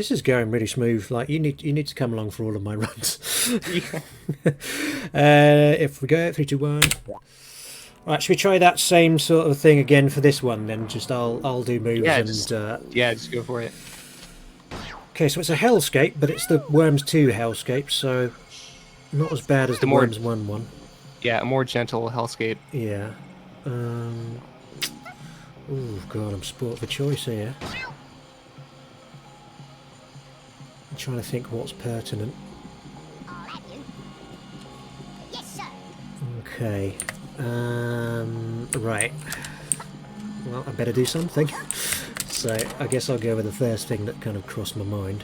This is going really smooth. Like you need to come along for all of my runs. If we go 3, 2, 1. Right, should we try that same sort of thing again for this one then? Just I'll do moves yeah, just go for it. Okay, so it's a hellscape, but it's the Worms 2 hellscape, so not as bad as the Worms 1 one. Yeah, a more gentle hellscape. Yeah. Oh god, I'm sport for choice here. I'm trying to think what's pertinent. Okay. Right. Well, I better do something. So I guess I'll go with the first thing that kind of crossed my mind.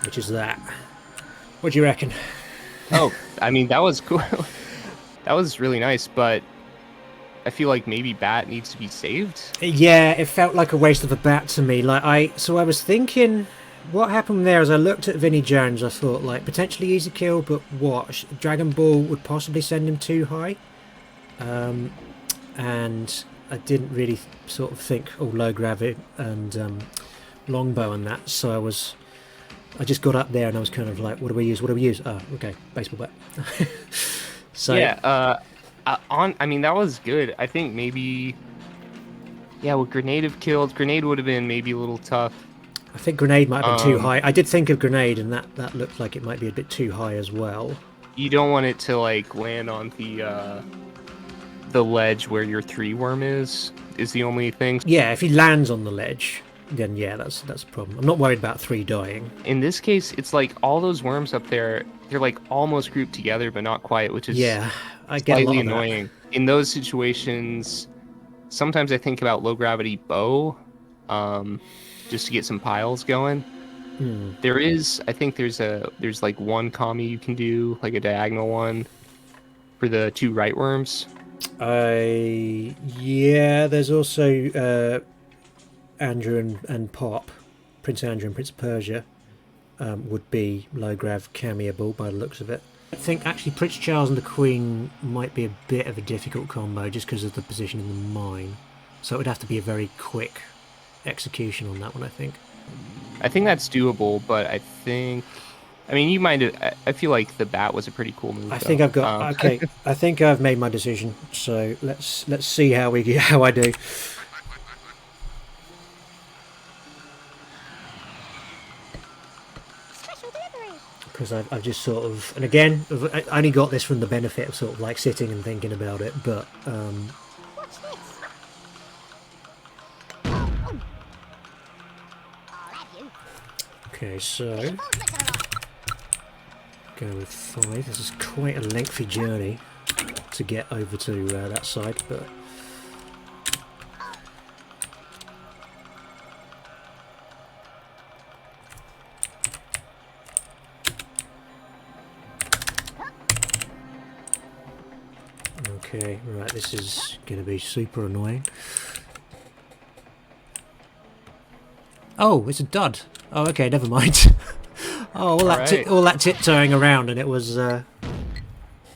Which is that. What do you reckon? Oh, I mean, that was cool. That was really nice, but I feel like maybe bat needs to be saved. Yeah, it felt like a waste of a bat to me. So I was thinking, what happened there as I looked at Vinnie Jones, I thought, like, potentially easy kill, but what? Dragon Ball would possibly send him too high? And I didn't really sort of think, oh, low gravity and longbow and that, so I just got up there and I was kind of like, what do we use? Oh, okay, baseball bat. So yeah, I mean, that was good. I think maybe, yeah, would grenade have killed? Grenade would have been maybe a little tough. I think grenade might have been too high. I did think of grenade, and that looked like it might be a bit too high as well. You don't want it to like land on the ledge where your 3 worm is the only thing. Yeah, if he lands on the ledge, then yeah, that's a problem. I'm not worried about 3 dying. In this case, it's like all those worms up there, they're like almost grouped together, but not quite, which is I get slightly a lot of annoying. That. In those situations, sometimes I think about low gravity bow, just to get some piles going. I think there's like one commie you can do, like a diagonal one for the 2 right worms. Yeah, there's also Andrew and Pop, Prince Andrew and Prince of Persia, would be low grav cameoable by the looks of it. I think actually Prince Charles and the Queen might be a bit of a difficult combo just because of the position in the mine. So it would have to be a very quick execution on that one, I think. I think that's doable, but I mean, you might have, I feel like the bat was a pretty cool move. I think I've got okay. I think I've made my decision. So let's see how I do. Because I've just sort of, and again, I only got this from the benefit of sort of like sitting and thinking about it, but What's this? okay, so go with 5. This is quite a lengthy journey to get over to that side, but okay, right, this is going to be super annoying. Oh, it's a dud. Oh, okay, never mind. Oh, all that tiptoeing around, and it wasn't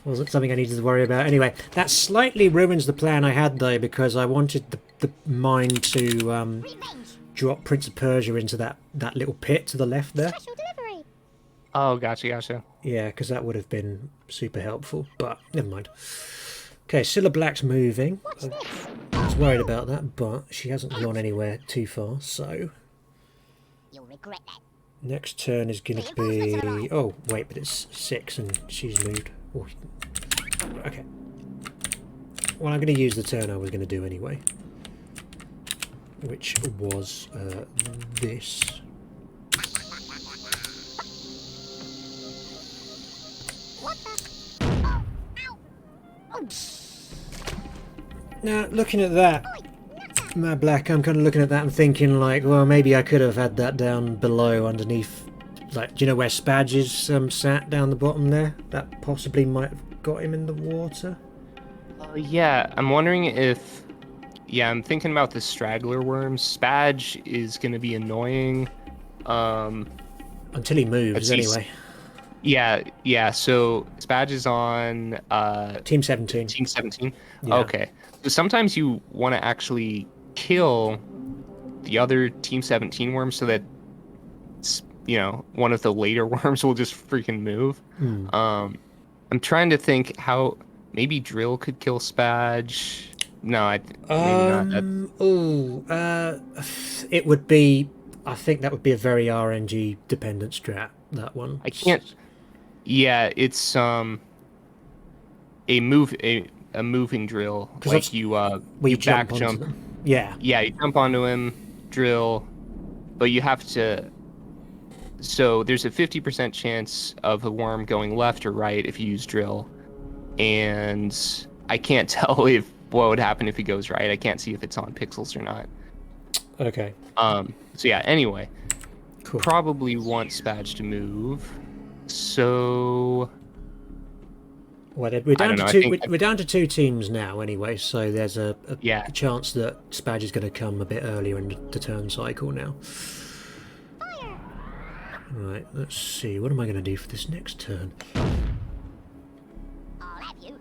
something I needed to worry about. Anyway, that slightly ruins the plan I had, though, because I wanted the mine to drop Prince of Persia into that little pit to the left there. Special delivery. Oh, gotcha. Yeah, because that would have been super helpful, but never mind. Okay, Scylla Black's moving. I was worried about that, but she hasn't gone anywhere too far, so You'll regret that. next turn is going to be... Oh, wait, but it's 6 and she's moved. Oh, okay. Well, I'm going to use the turn I was going to do anyway, which was this. What the? Oh. Now, looking at that, Mablak, I'm kind of looking at that and thinking, like, well, maybe I could have had that down below underneath. Like, do you know where Spadge is sat down the bottom there? That possibly might have got him in the water. Yeah, I'm wondering if... Yeah, I'm thinking about the straggler worms. Spadge is going to be annoying. Until he moves, anyway. Yeah. So Spadge is on Team 17. Team 17. Yeah. Okay. So sometimes you want to actually kill the other Team 17 worms so that one of the later worms will just freaking move. I'm trying to think how maybe Drill could kill Spadge. No, maybe not. It would be. I think that would be a very RNG dependent strat. That one. I can't. Yeah, it's a moving drill. Like you you back jump onto jump. them. Yeah. Yeah, you jump onto him, drill, but you have to. So there's a 50% chance of a worm going left or right if you use drill, and I can't tell if what would happen if he goes right. I can't see if it's on pixels or not. Okay. So yeah. Anyway, Cool. probably want Spadge to move. So. Well, we're down to I two. think We're down to 2 teams now, anyway. So there's a Yeah. chance that Spadge is going to come a bit earlier in the turn cycle now. Right. Let's see. What am I going to do for this next turn? I'll have you.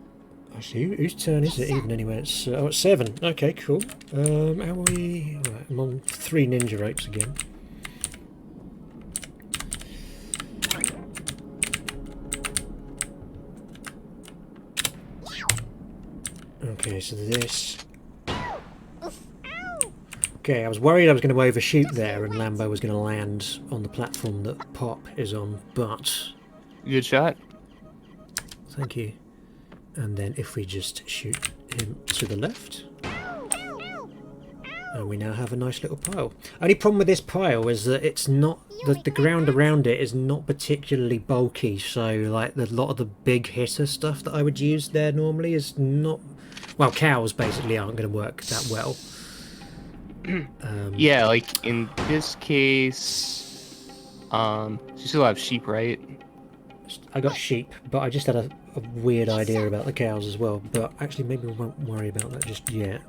Actually, whose turn is it even anyway? It's 7. Okay, cool. How are we? Right, I'm on 3 ninja ropes again. Okay, so this. Okay, I was worried I was going to overshoot there and Lambo was going to land on the platform that Pop is on, but Good shot. thank you. And then if we just shoot him to the left, and we now have a nice little pile. Only problem with this pile is that it's not the ground around it is not particularly bulky, so like a lot of the big hitter stuff that I would use there normally is not. Well, cows basically aren't going to work that well. Yeah, like in this case, you still have sheep, right? I got sheep, but I just had a weird idea about the cows as well. But actually, maybe we won't worry about that just yet.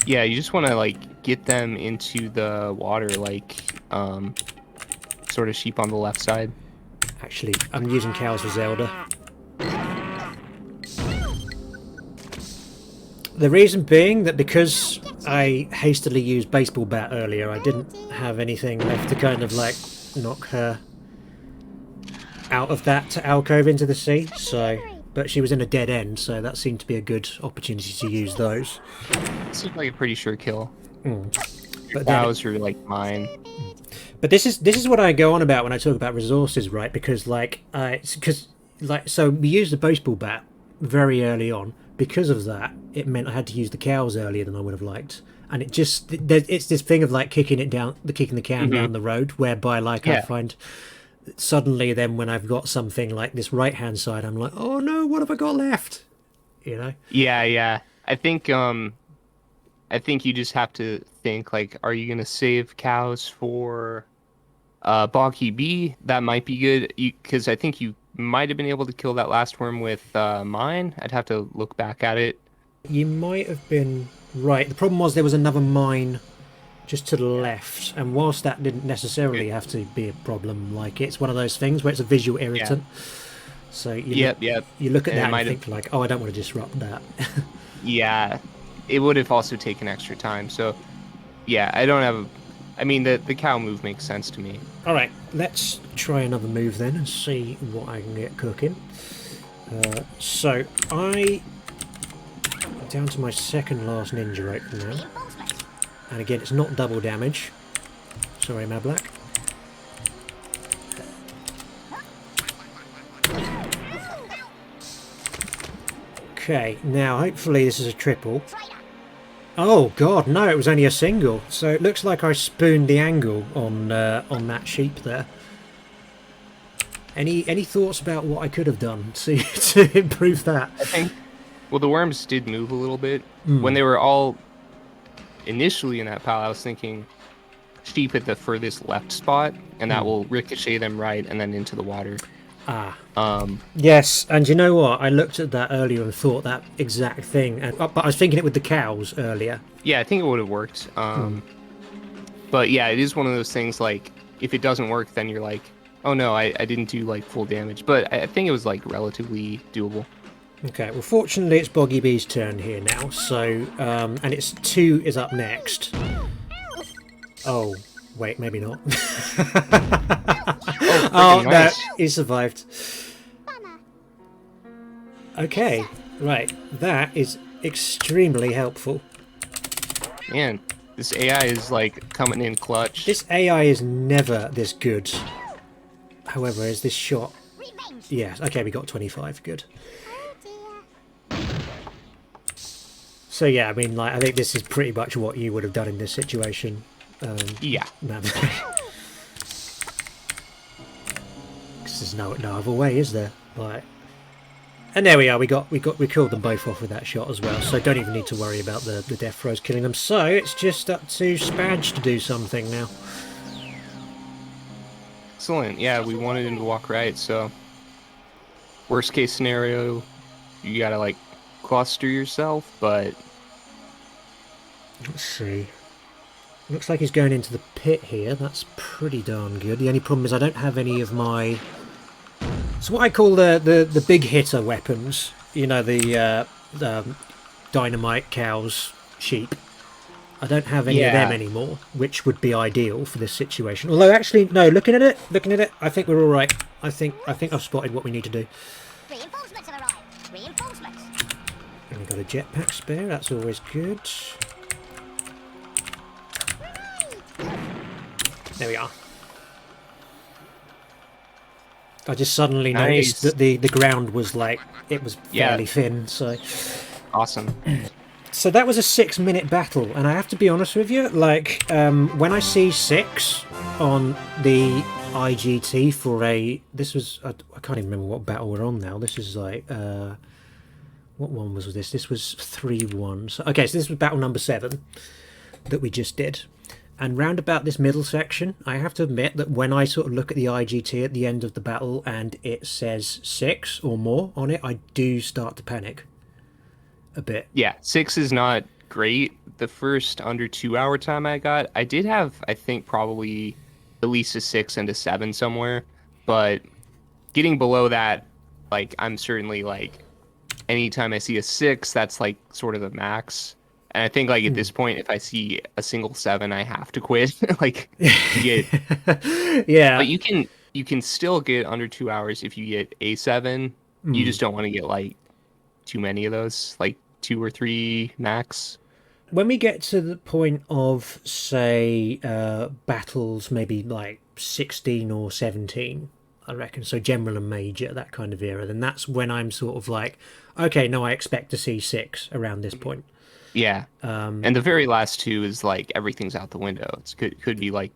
Yeah, you just want to like get them into the water, like sort of sheep on the left side. Actually, I'm using cows for Zelda. The reason being that because I hastily used baseball bat earlier, I didn't have anything left to kind of like knock her out of that alcove into the sea. So, but she was in a dead end, so that seemed to be a good opportunity to use those. Seems like a pretty sure kill. But Cows are like mine. But this is what I go on about when I talk about resources, right? Because so we used the baseball bat very early on. Because of that, it meant I had to use the cows earlier than I would have liked, and it's this thing of like kicking the can down the road, whereby like I find suddenly then when I've got something like this right hand side, I'm like, oh no, what have I got left? You know? Yeah. I think you just have to think like, are you gonna save cows for Boggy B? That might be good, because I think you might have been able to kill that last worm with mine. I'd have to look back at it. You might have been right. The problem was there was another mine just to the left, and whilst that didn't necessarily have to be a problem, like it's one of those things where it's a visual irritant. So you look at that and think like, oh, I don't want to disrupt that. Yeah, it would have also taken extra time. So yeah, I mean, the cow move makes sense to me. All right, let's try another move then and see what I can get cooking. So I'm down to my second last ninja rope now, and again it's not double damage. Sorry, Mablak. Okay, now hopefully this is a triple. Oh god, no, it was only a single. So it looks like I spooned the angle on that sheep there. Any thoughts about what I could have done to improve that? I think, well, the worms did move a little bit. When they were all initially in that pile, I was thinking sheep at the furthest left spot, and that will ricochet them right and then into the water. Yes, and you know what? I looked at that earlier and thought that exact thing, but I was thinking it with the cows earlier. Yeah, I think it would have worked. But yeah, it is one of those things like, if it doesn't work, then you're like, Oh no, I didn't do like full damage, but I think it was like relatively doable. Okay, well fortunately it's Boggy Bee's turn here now, so, and it's 2 is up next. Oh, wait, maybe not. Oh, Oh, freaking no, nice. he survived. Okay, right, that is extremely helpful. Man, this AI is like coming in clutch. This AI is never this good. However, is this shot... Revenge. Yes, okay, we got 25, good. Oh dear. So yeah, I mean, like, I think this is pretty much what you would have done in this situation. Yeah. Mablak. There's no other way, is there? Like, and there we are. We killed them both off with that shot as well. So don't even need to worry about the death throws killing them. So it's just up to Spadge to do something now. Excellent. Yeah, we wanted him to walk right, so worst case scenario, you gotta like cluster yourself, but Let's see. Looks like he's going into the pit here. That's pretty darn good. The only problem is I don't have any of my... It's what I call the big hitter weapons. You know, the dynamite, cows, sheep. I don't have any of them anymore, which would be ideal for this situation. Although, actually, no, looking at it, I think we're all right. I think I've spotted what we need to do. Reinforcements have arrived. Reinforcements. And we've got a jetpack spare. That's always good. There we are. I just suddenly noticed that the ground was like, it was fairly thin, so... awesome. So that was a 6-minute battle, and I have to be honest with you, like, when I see 6 on the IGT for a... This was... I can't even remember what battle we're on now. This is like... what one was this? This was 3-1. So, okay, so this was battle number 7 that we just did. And round about this middle section, I have to admit that when I sort of look at the IGT at the end of the battle and it says 6 or more on it, I do start to panic a bit. Yeah, 6 is not great. The first under 2-hour time I got, I did have, I think, probably at least a 6 and a 7 somewhere. But getting below that, like, I'm certainly like, anytime I see a 6, that's like sort of the max. And I think like at this point, if I see a single 7, I have to quit. Like, you get, Yeah. but you can still get under 2 hours if you get a 7. You just don't want to get like too many of those, like 2 or 3 max. When we get to the point of, say, battles maybe like 16 or 17, I reckon, so general and major, that kind of era, then that's when I'm sort of like, okay, no, I expect to see 6 around this point. Yeah. And the very last 2 is like everything's out the window. It could be like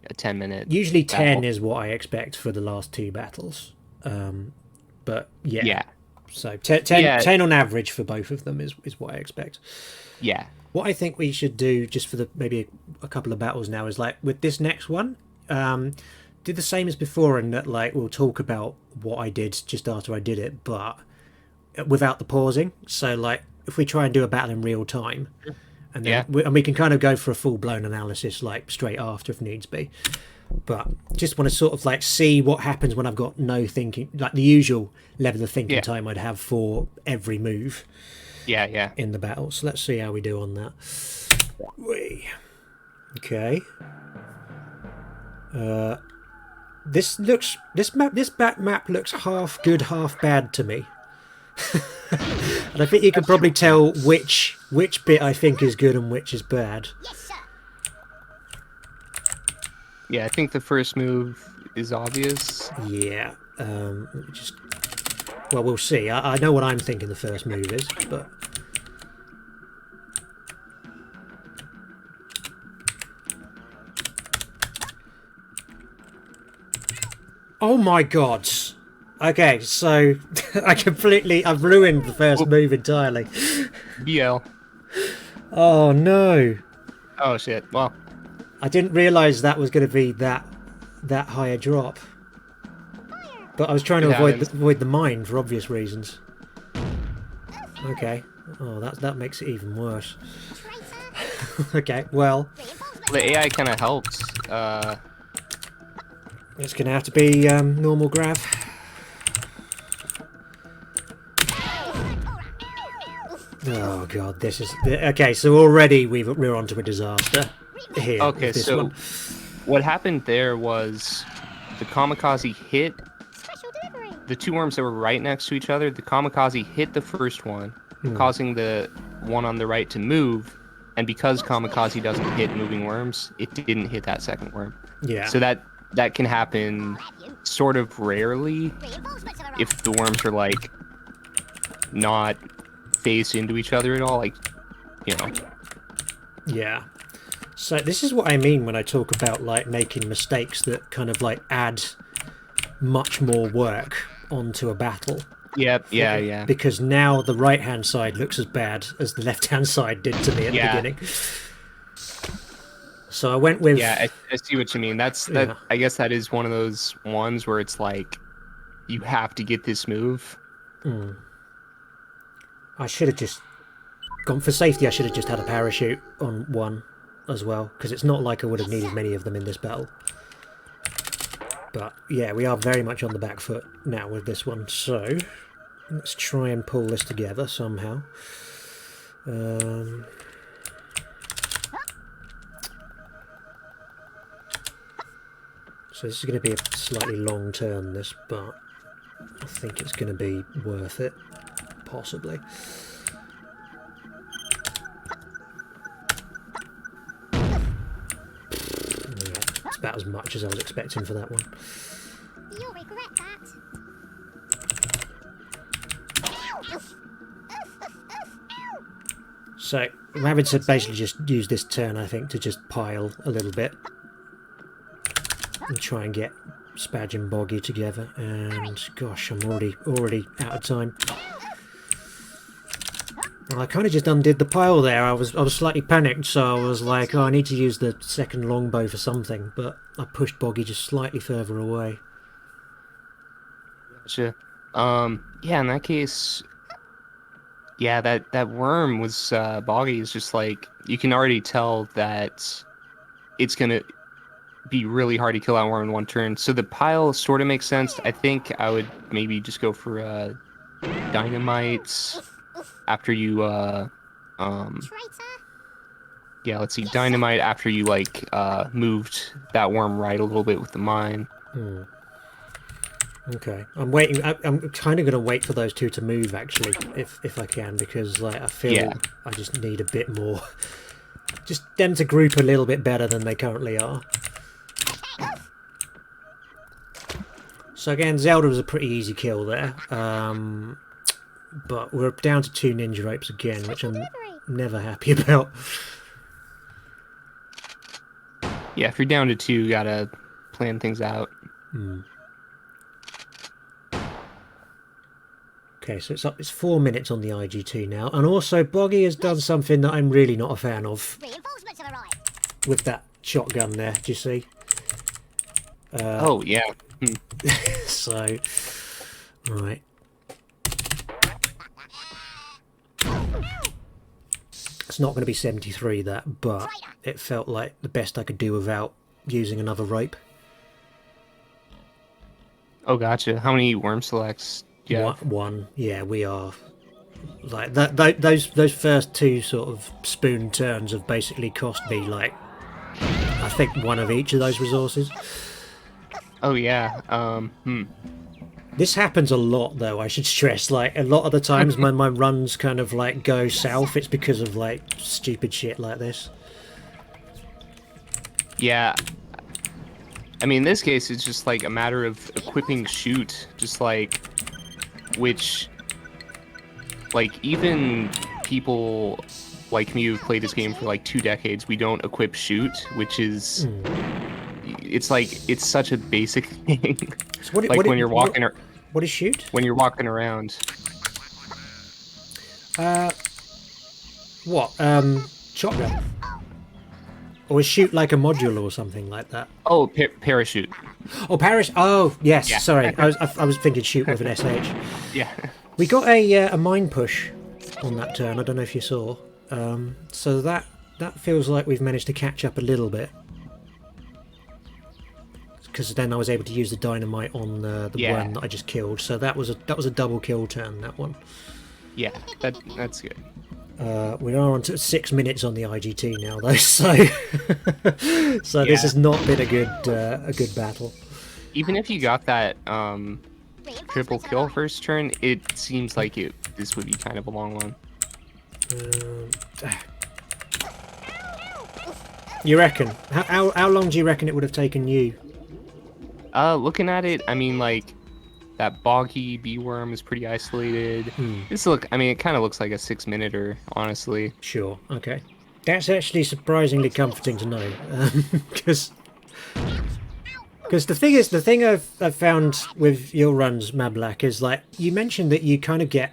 a 10-minute. Usually 10 battle. is what I expect for the last 2 battles. But yeah. Yeah. So 10 on average for both of them is what I expect. Yeah. What I think we should do just for the maybe a couple of battles now is like with this next one, do the same as before in that like we'll talk about what I did just after I did it, but without the pausing. So like if we try and do a battle in real time, and then we can kind of go for a full-blown analysis like straight after if needs be. But just want to sort of like see what happens when I've got no thinking, like the usual level of thinking time I'd have for every move. Yeah. In the battle. So let's see how we do on that. Okay. This map looks half good, half bad to me. And I think you can probably tell which bit I think is good and which is bad. Yes, sir. Yeah, I think the first move is obvious. Yeah. Well, we'll see. I know what I'm thinking the first move is, but... Oh my god. Okay, so I've ruined the first move entirely. BL. Oh no. Oh shit. Well, I didn't realise that was going to be that high a drop. But I was trying to avoid the mine for obvious reasons. Okay. Oh, that makes it even worse. Okay, well... the AI kind of helps. It's going to have to be normal grav. Oh god, this is okay. So already we're onto a disaster here. Okay, with this so one. what happened there was the kamikaze hit Special delivery. the two worms that were right next to each other. The kamikaze hit the first one, causing the one on the right to move. And because kamikaze doesn't hit moving worms, it didn't hit that second worm. Yeah. So that can happen sort of rarely Reinforcements have arrived. if the worms are like not phased into each other at all, like, you know. Yeah. So this is what I mean when I talk about like making mistakes that kind of like add much more work onto a battle. Yep, yeah. Because now the right hand side looks as bad as the left hand side did to me at the beginning. So I went with I see what you mean. That Yeah. I guess that is one of those ones where it's like you have to get this move. I should have just gone for safety. I should have just had a parachute on one as well, because it's not like I would have needed many of them in this battle. But yeah, we are very much on the back foot now with this one, so let's try and pull this together somehow. So this is going to be a slightly long turn, this, but I think it's going to be worth it, possibly. Yeah, it's about as much as I was expecting for that one. You'll regret that. So, Rabbits had basically just used this turn, I think, to just pile a little bit and try and get Spadge and Boggy together. And gosh, I'm already out of time. Well, I kind of just undid the pile there. I was slightly panicked, so I was like, oh, I need to use the second longbow for something, but I pushed Boggy just slightly further away. Gotcha. Yeah, in that case, yeah, that worm was Boggy is just like, you can already tell that it's gonna be really hard to kill that worm in one turn. So the pile sort of makes sense. I think I would maybe just go for dynamite after you Traitor. yeah, let's see, dynamite after you like moved that worm right a little bit with the mine. Okay, I'm waiting. I'm kind of going to wait for those two to move, actually, if I can, because like I feel I just need a bit more, just them to group a little bit better than they currently are. So again, Zelda was a pretty easy kill there, but we're down to 2 ninja ropes again, which I'm never happy about. Yeah, if you're down to 2, you gotta plan things out. Okay, so it's 4 minutes on the IG2 now, and also Boggy has done something that I'm really not a fan of Reinforcements have arrived. with that shotgun there. Do you see? Oh yeah. So, right. It's not going to be 73 that, but it felt like the best I could do without using another rope. Oh, gotcha. How many worm selects do you have? One. Yeah, we are. Like that. Those first 2 sort of spoon turns have basically cost me like I think 1 of each of those resources. Oh yeah. This happens a lot, though, I should stress. Like, a lot of the times when my runs kind of, like, go south, it's because of, like, stupid shit like this. Yeah. I mean, in this case, it's just, like, a matter of equipping shoot. Just, like, which, like, even people like me who've played this game for, like, 2 decades, we don't equip shoot, which is... It's, like, it's such a basic thing. So like, when you're walking... What is shoot? When you're walking around. What? Shotgun? Or is shoot like a module or something like that? Oh, parachute. Oh, Paris. Oh, yes. Yeah. Sorry, I was thinking shoot with an SH. Yeah. We got a mine push on that turn. I don't know if you saw. So that feels like we've managed to catch up a little bit. because then I was able to use the dynamite on the worm that I just killed. So that was a double kill turn, that one. Yeah, that's good. We are on to 6 minutes on the IGT now, though, so this has not been a good battle. Even if you got that triple kill first turn, it seems like this would be kind of a long one. You reckon? How long do you reckon it would have taken you? Looking at it, I mean, like, that boggy bee worm is pretty isolated. I mean, it kind of looks like a 6-minute-er, honestly. Sure, okay. That's actually surprisingly comforting to know, because the thing I've found with your runs, Mablak, is like you mentioned that you kind of get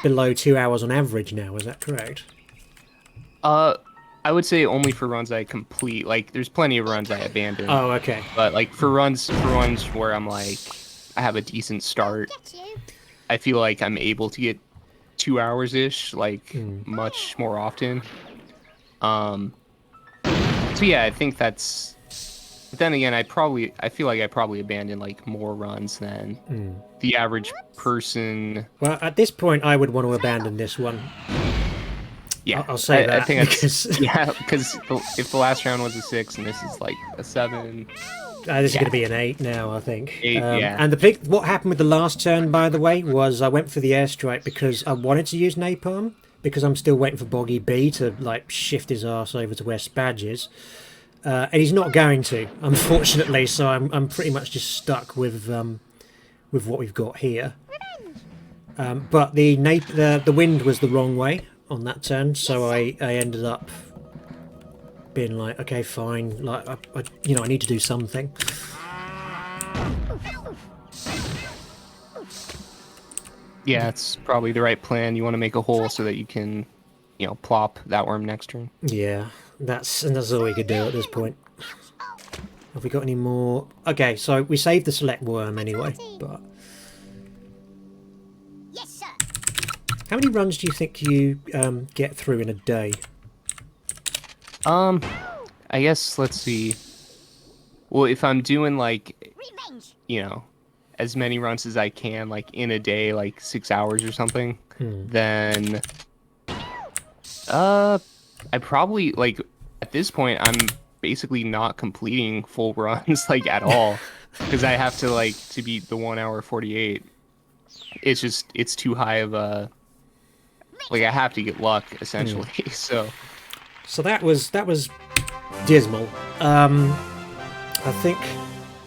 below 2 hours on average now. Is that correct? I would say only for runs I complete. Like, there's plenty of runs I abandon. Oh, okay. But like for runs where I'm like, I have a decent start, I feel like I'm able to get 2 hours ish, like much more often. So yeah, I think that's. But then again, I feel like I probably abandoned like more runs than the average person. Well, at this point, I would want to abandon this one. Yeah, I'll say that. I think because... because if the last round was a 6 and this is like a 7. This is going to be an 8 now, I think. 8, yeah. And what happened with the last turn, by the way, was I went for the airstrike because I wanted to use napalm, because I'm still waiting for Boggy B to like shift his ass over to where Spadge is. And he's not going to, unfortunately, so I'm pretty much just stuck with what we've got here. But the wind was the wrong way on that turn, so I ended up being like, okay, fine, like I need to do something. Yeah, it's probably the right plan. You want to make a hole so that you can, plop that worm next turn. Yeah, that's all we could do at this point. Have we got any more? Okay, so we saved the select worm anyway, but Yes, sir. how many runs do you think you get through in a day? I guess, let's see. Well, if I'm doing like, Revenge. as many runs as I can, like in a day, like 6 hours or something, then I probably, like, at this point, I'm basically not completing full runs, like, at all, because I have to, like, to beat the 1 hour 48. It's too high of a, like, I have to get luck, essentially. So that was dismal. I think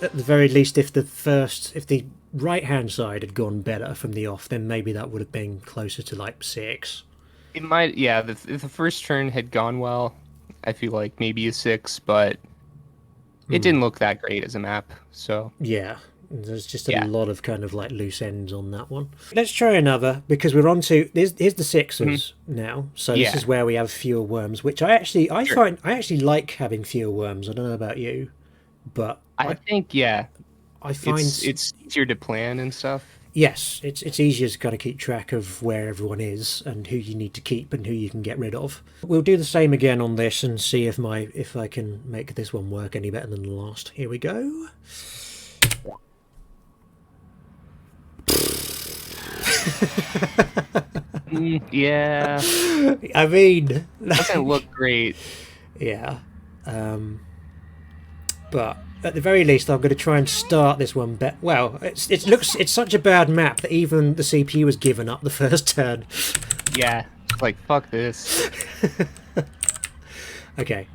at the very least, if the right hand side had gone better from the off, then maybe that would have been closer to like 6. It might, yeah. If the first turn had gone well, I feel like maybe a 6, but it didn't look that great as a map. So yeah, there's just a lot of kind of like loose ends on that one. Let's try another, because we're on to here's the 6s now. So this is where we have fewer worms, which I actually like having fewer worms. I don't know about you, but I think I find it's easier to plan and stuff. Yes, it's easier to kind of keep track of where everyone is and who you need to keep and who you can get rid of. We'll do the same again on this and see if I can make this one work any better than the last. Here we go. Yeah. I mean, Doesn't look great. Yeah. But at the very least, I'm going to try and start this one better. Well, it's such a bad map that even the CPU has given up the first turn. Yeah, it's like, fuck this. Okay.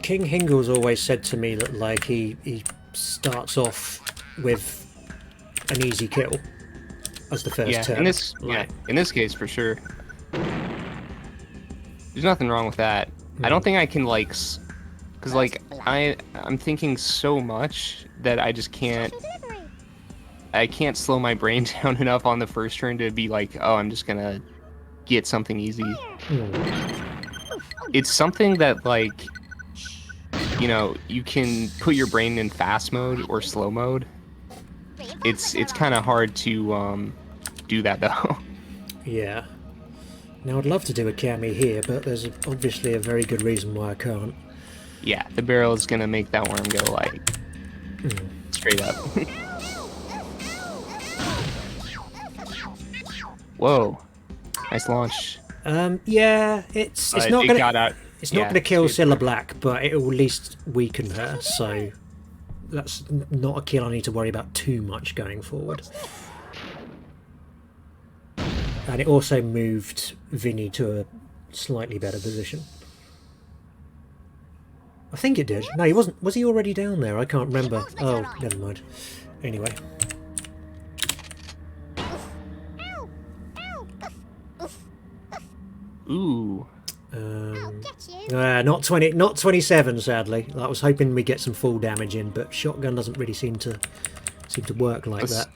King Hingle's always said to me that like he starts off with an easy kill as the first turn. In this case for sure. There's nothing wrong with that. I don't think I can like, because like I'm thinking so much that I just can't. I can't slow my brain down enough on the first turn to be like, oh, I'm just gonna get something easy. It's something that like, you can put your brain in fast mode or slow mode. It's kind of hard to do that though. Yeah. Now I'd love to do a cami here, but there's obviously a very good reason why I can't. Yeah, the barrel is gonna make that worm go like straight up. Whoa, nice launch. Yeah, it's not it gonna got out. it's not gonna kill Cilla Black, but it will at least weaken her. So that's not a kill I need to worry about too much going forward. And it also moved Vinny to a slightly better position. I think it did. No, he wasn't. Was he already down there? I can't remember. Oh, never mind. Anyway. Ooh. Not 27, sadly. I was hoping we'd get some full damage in, but shotgun doesn't really seem to work like that.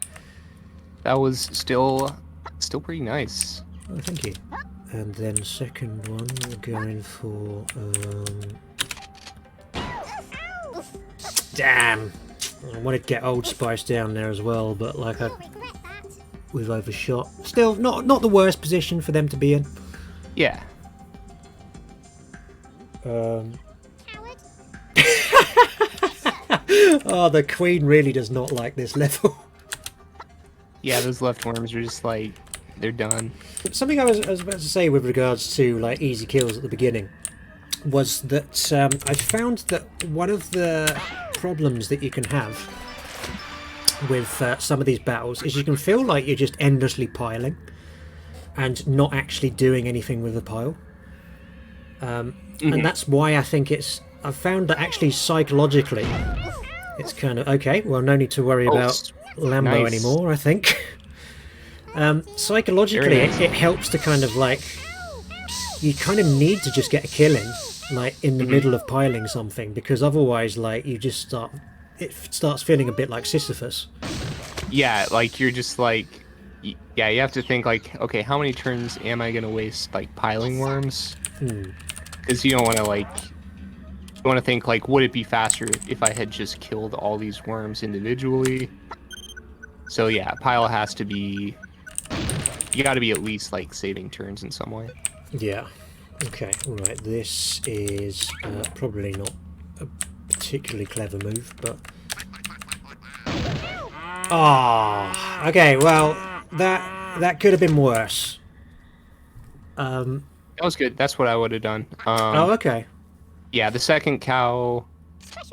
That was still pretty nice. Oh, thank you. And then second one, we're going for damn! I wanted to get Old Spice down there as well, but like we've overshot. Still, not the worst position for them to be in. Yeah. Oh, the Queen really does not like this level. Yeah, those left worms are just like, they're done. Something I was about to say with regards to like easy kills at the beginning was that I found that one of the problems that you can have with some of these battles is you can feel like you're just endlessly piling and not actually doing anything with the pile. And that's why I think I've found that actually psychologically it's kind of okay, well, no need to worry about Lambo anymore, I think. Psychologically it helps to kind of like, you kind of need to just get a kill in like in the middle of piling something, because otherwise like it starts feeling a bit like Sisyphus. Yeah, like you're just like, yeah, you have to think like, okay, how many turns am I gonna waste like piling worms? Because you don't want to like, you want to think like, would it be faster if I had just killed all these worms individually? So yeah, pile has to be, you got to be at least like saving turns in some way. Yeah. Okay. All right. This is probably not a particularly clever move, but okay. Well, that could have been worse. That was good. That's what I would have done. Oh, okay. Yeah, the second cow,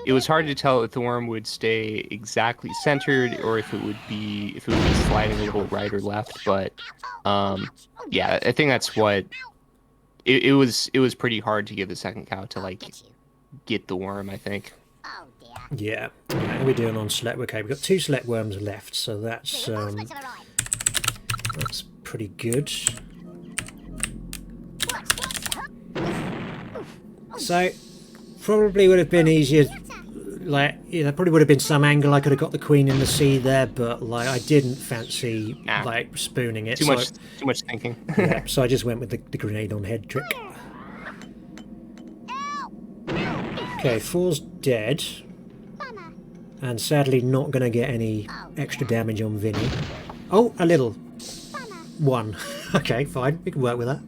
it was hard to tell if the worm would stay exactly centered or if it would be sliding a little right or left. But yeah, I think that's what it was. It was pretty hard to get the second cow to like get the worm, I think. Yeah. How are we doing on select? Okay, we've got 2 select worms left, so that's pretty good. So probably would have been easier, like, you know, probably would have been some angle I could have got the Queen in the sea there, but like I didn't fancy like spooning it. Too much thinking. Yeah, so I just went with the grenade on head trick. Okay, 4's dead, and sadly not going to get any extra damage on Vinny. Oh, a little 1. Okay, fine, we can work with that.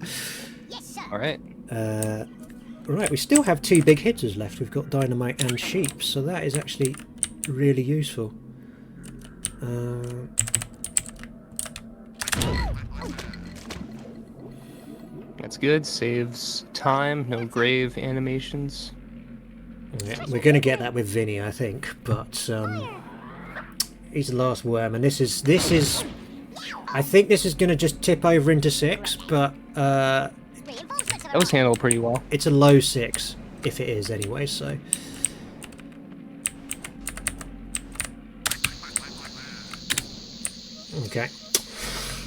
All right. Right, we still have 2 big hitters left. We've got Dynamite and Sheep, so that is actually really useful. That's good. Saves time. No grave animations. Yeah, we're going to get that with Vinny, I think, but he's the last worm, and this is. I think this is going to just tip over into 6, but that was handled pretty well. It's a low 6, if it is anyway, so. Okay.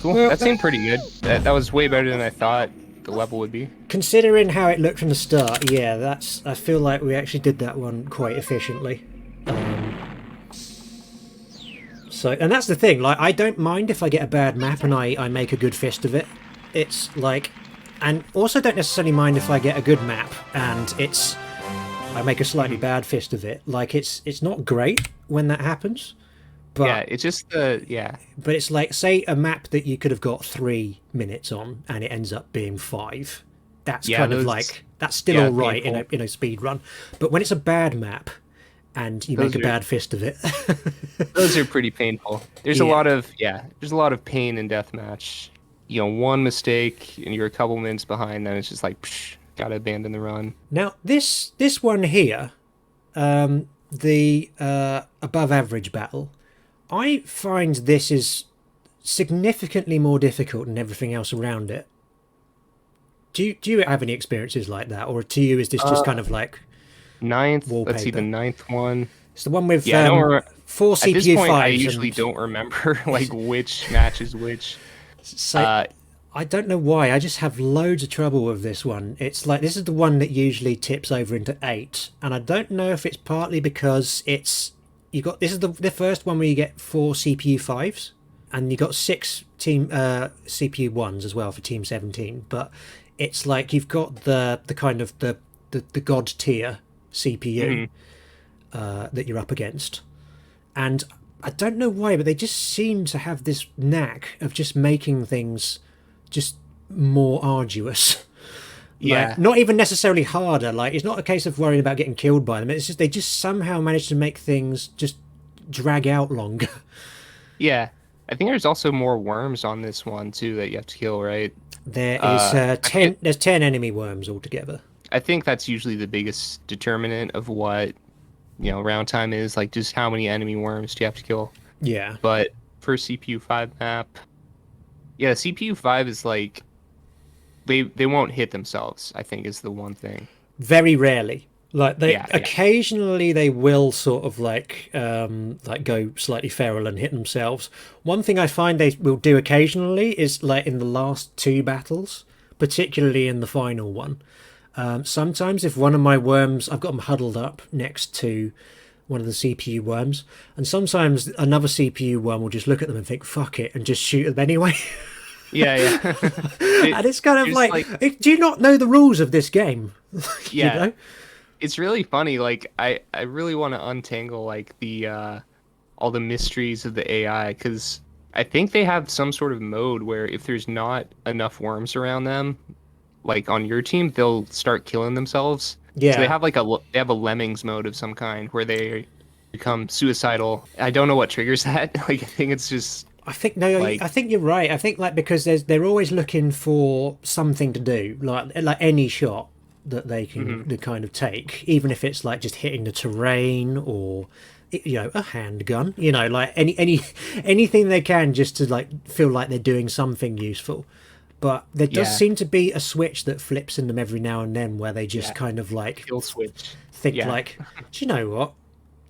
Cool. Well, that seemed pretty good. That was way better than I thought the level would be. Considering how it looked from the start, yeah, I feel like we actually did that one quite efficiently. And that's the thing, like, I don't mind if I get a bad map and I make a good fist of it. It's like, and also don't necessarily mind if I get a good map and I make a slightly bad fist of it. Like, it's not great when that happens, But Yeah, it's just the but it's like, say a map that you could have got 3 minutes on and it ends up being 5. That's Yeah, kind of those like, that's still all right painful. in a speed run. But when it's a bad map and you make Those a are bad fist of it, those are pretty painful. There's a yeah. lot of there's a lot of pain in deathmatch. You know, one mistake and you're a couple minutes behind, then it's just like psh, gotta abandon the run. Now this one here, the above average battle, I find this is significantly more difficult than everything else around it. Do you have any experiences like that, or to you is this just kind of like Ninth, let's see, the wallpaper? ninth one. It's the one with Yeah, I don't 4 at this CPU point I fives usually and don't remember like which match is which. so I don't know why. I just have loads of trouble with this one. It's like this is the one that usually tips over into 8, and I don't know if it's partly because it's you got this is the first one where you get 4 CPU fives, and you got 6 team CPU ones as well for Team 17. But it's like you've got the kind of the god tier CPU that you're up against, and I don't know why, but they just seem to have this knack of just making things just more arduous. Yeah. Like, not even necessarily harder. Like, it's not a case of worrying about getting killed by them. It's just they just somehow manage to make things just drag out longer. Yeah. I think there's also more worms on this one too that you have to kill, right? There is 10. There's 10 enemy worms altogether. I think that's usually the biggest determinant of what, round time is, like just how many enemy worms do you have to kill. Yeah. But for CPU 5 map, yeah, CPU 5 is like they won't hit themselves, I think is the one thing. Very rarely. Like they Yeah. occasionally they will sort of like go slightly feral and hit themselves. One thing I find they will do occasionally is like in the last 2 battles, particularly in the final one. Sometimes if one of my worms, I've got them huddled up next to one of the CPU worms, and sometimes another CPU worm will just look at them and think fuck it and just shoot them anyway. Yeah. And it's kind of There's, like, do you not know the rules of this game? Yeah. You know? It's really funny. Like I really want to untangle like the all the mysteries of the AI, because I think they have some sort of mode where if there's not enough worms around them, like on your team, they'll start killing themselves. Yeah. So they have they have a lemmings mode of some kind where they become suicidal. I don't know what triggers that. Like I think it's just I think no, like, I think you're right. I think like because they're always looking for something to do, like any shot that they can they kind of take, even if it's like just hitting the terrain or a handgun, like anything they can just to like feel like they're doing something useful. But there does seem to be a switch that flips in them every now and then where they just kind of like kill switch. think like, do you know what?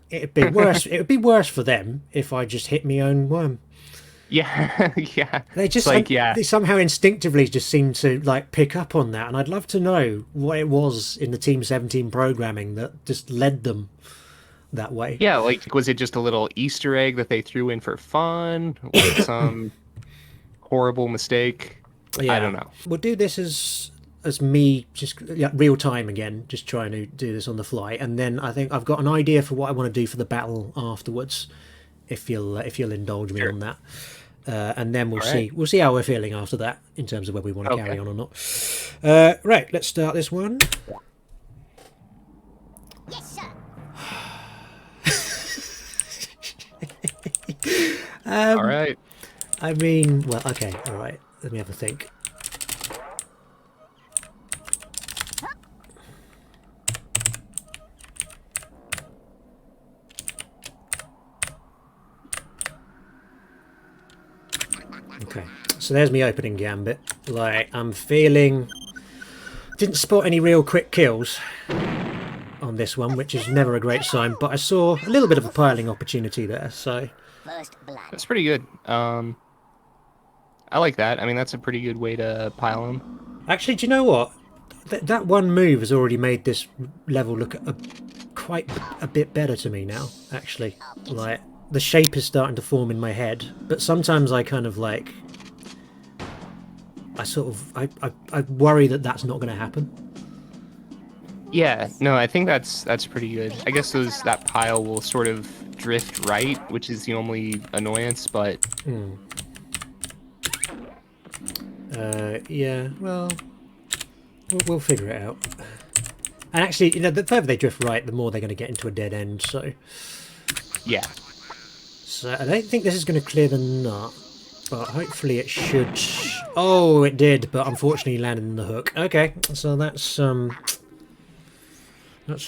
It'd be worse. It would be worse for them if I just hit my own worm. Yeah, yeah. They just they somehow instinctively just seem to like pick up on that, and I'd love to know what it was in the Team 17 programming that just led them that way. Yeah, like was it just a little Easter egg that they threw in for fun? Was it some horrible mistake? Yeah. I don't know. We'll do this as me just real time again, just trying to do this on the fly, and then I think I've got an idea for what I want to do for the battle afterwards. If you'll indulge me on that. And then we'll see how we're feeling after that in terms of whether we want to carry on or not. Right, let's start this one. Yes, sir. All right. I mean, well, okay, all right. Let me have a think. Okay, so there's me opening gambit. Like, I'm feeling... Didn't spot any real quick kills on this one, which is never a great sign, but I saw a little bit of a piling opportunity there, so... First blood. That's pretty good. I like that. I mean, that's a pretty good way to pile them. Actually, do you know what? That one move has already made this level look quite a bit better to me now, actually. Like, the shape is starting to form in my head, but sometimes I kind of like... I worry that that's not going to happen. Yeah, no, I think that's pretty good. I guess that pile will sort of drift right, which is the only annoyance, but yeah, well, we'll figure it out. And actually, you know, the further they drift right, the more they're going to get into a dead end, so... yeah. So I don't think this is going to clear the nut, but hopefully it should... Oh, it did, but unfortunately landed in the hook. Okay, so that's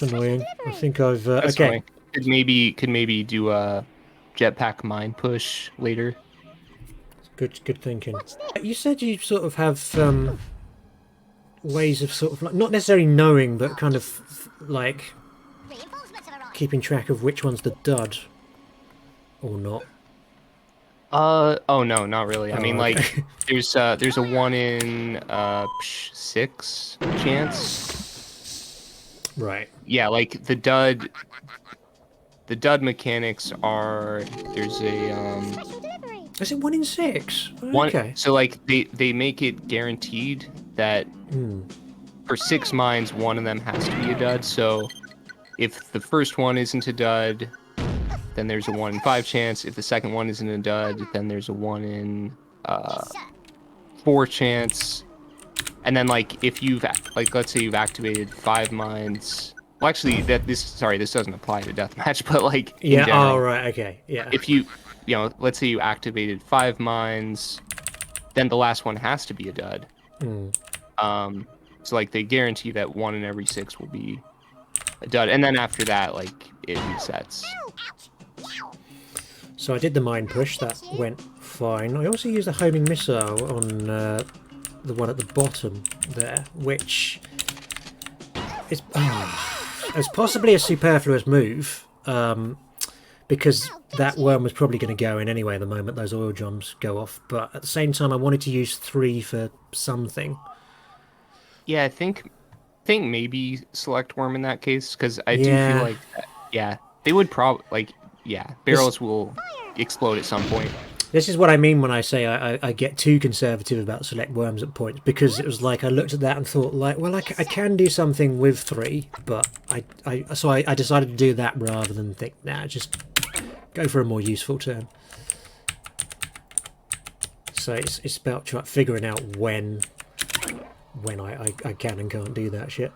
annoying. I think I've... That's okay. annoying. Could maybe do a jetpack mine push later. Good thinking. You said you sort of have ways of sort of like not necessarily knowing, but kind of like Reinforcements have arrived. keeping track of which one's the dud or not. Oh no, not really. I Oh, mean, okay. like, there's a 1 in 6 chance. Right. Yeah, like the dud mechanics are there's a Special delivery. Is it 1 in 6? one. Okay. So like they make it guaranteed that for 6 mines, one of them has to be a dud. So if the first one isn't a dud, then there's a 1 in 5 chance. If the second one isn't a dud, then there's a 1 in Yes, sir. 4 chance. And then like if you've like let's say you've activated 5 mines. Well, actually, this doesn't apply to deathmatch, but like in Yeah. general, Oh, right. Okay. Yeah. if you let's say you activated 5 mines, then the last one has to be a dud. So like they guarantee that 1 in every 6 will be a dud, and then after that, like it resets. So I did the mine push. That went fine. I also used a homing missile on the one at the bottom there, which is it's possibly a superfluous move. Because that worm was probably going to go in anyway the moment those oil drums go off. But at the same time, I wanted to use 3 for something. Yeah, I think maybe select worm in that case, because I do Yeah. feel like yeah, they would probably barrels will explode at some point. This is what I mean when I say I get too conservative about select worms at points, because it was like I looked at that and thought like, well, I can do something with 3, but so I decided to do that rather than think, nah, just go for a more useful turn. So it's about figuring out when I can and can't do that shit.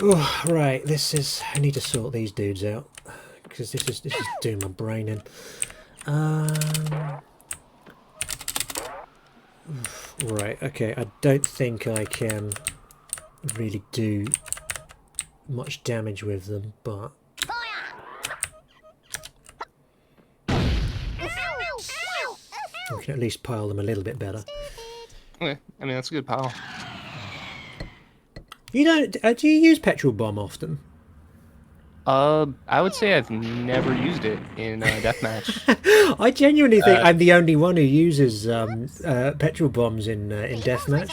Oh, right, I need to sort these dudes out, because this is doing my brain in. Right, okay, I don't think I can really do much damage with them, but I can at least pile them a little bit better. Okay, I mean that's a good pile. You don't? Do you use petrol bomb often? I would say I've never used it in deathmatch. I genuinely think I'm the only one who uses petrol bombs in deathmatch.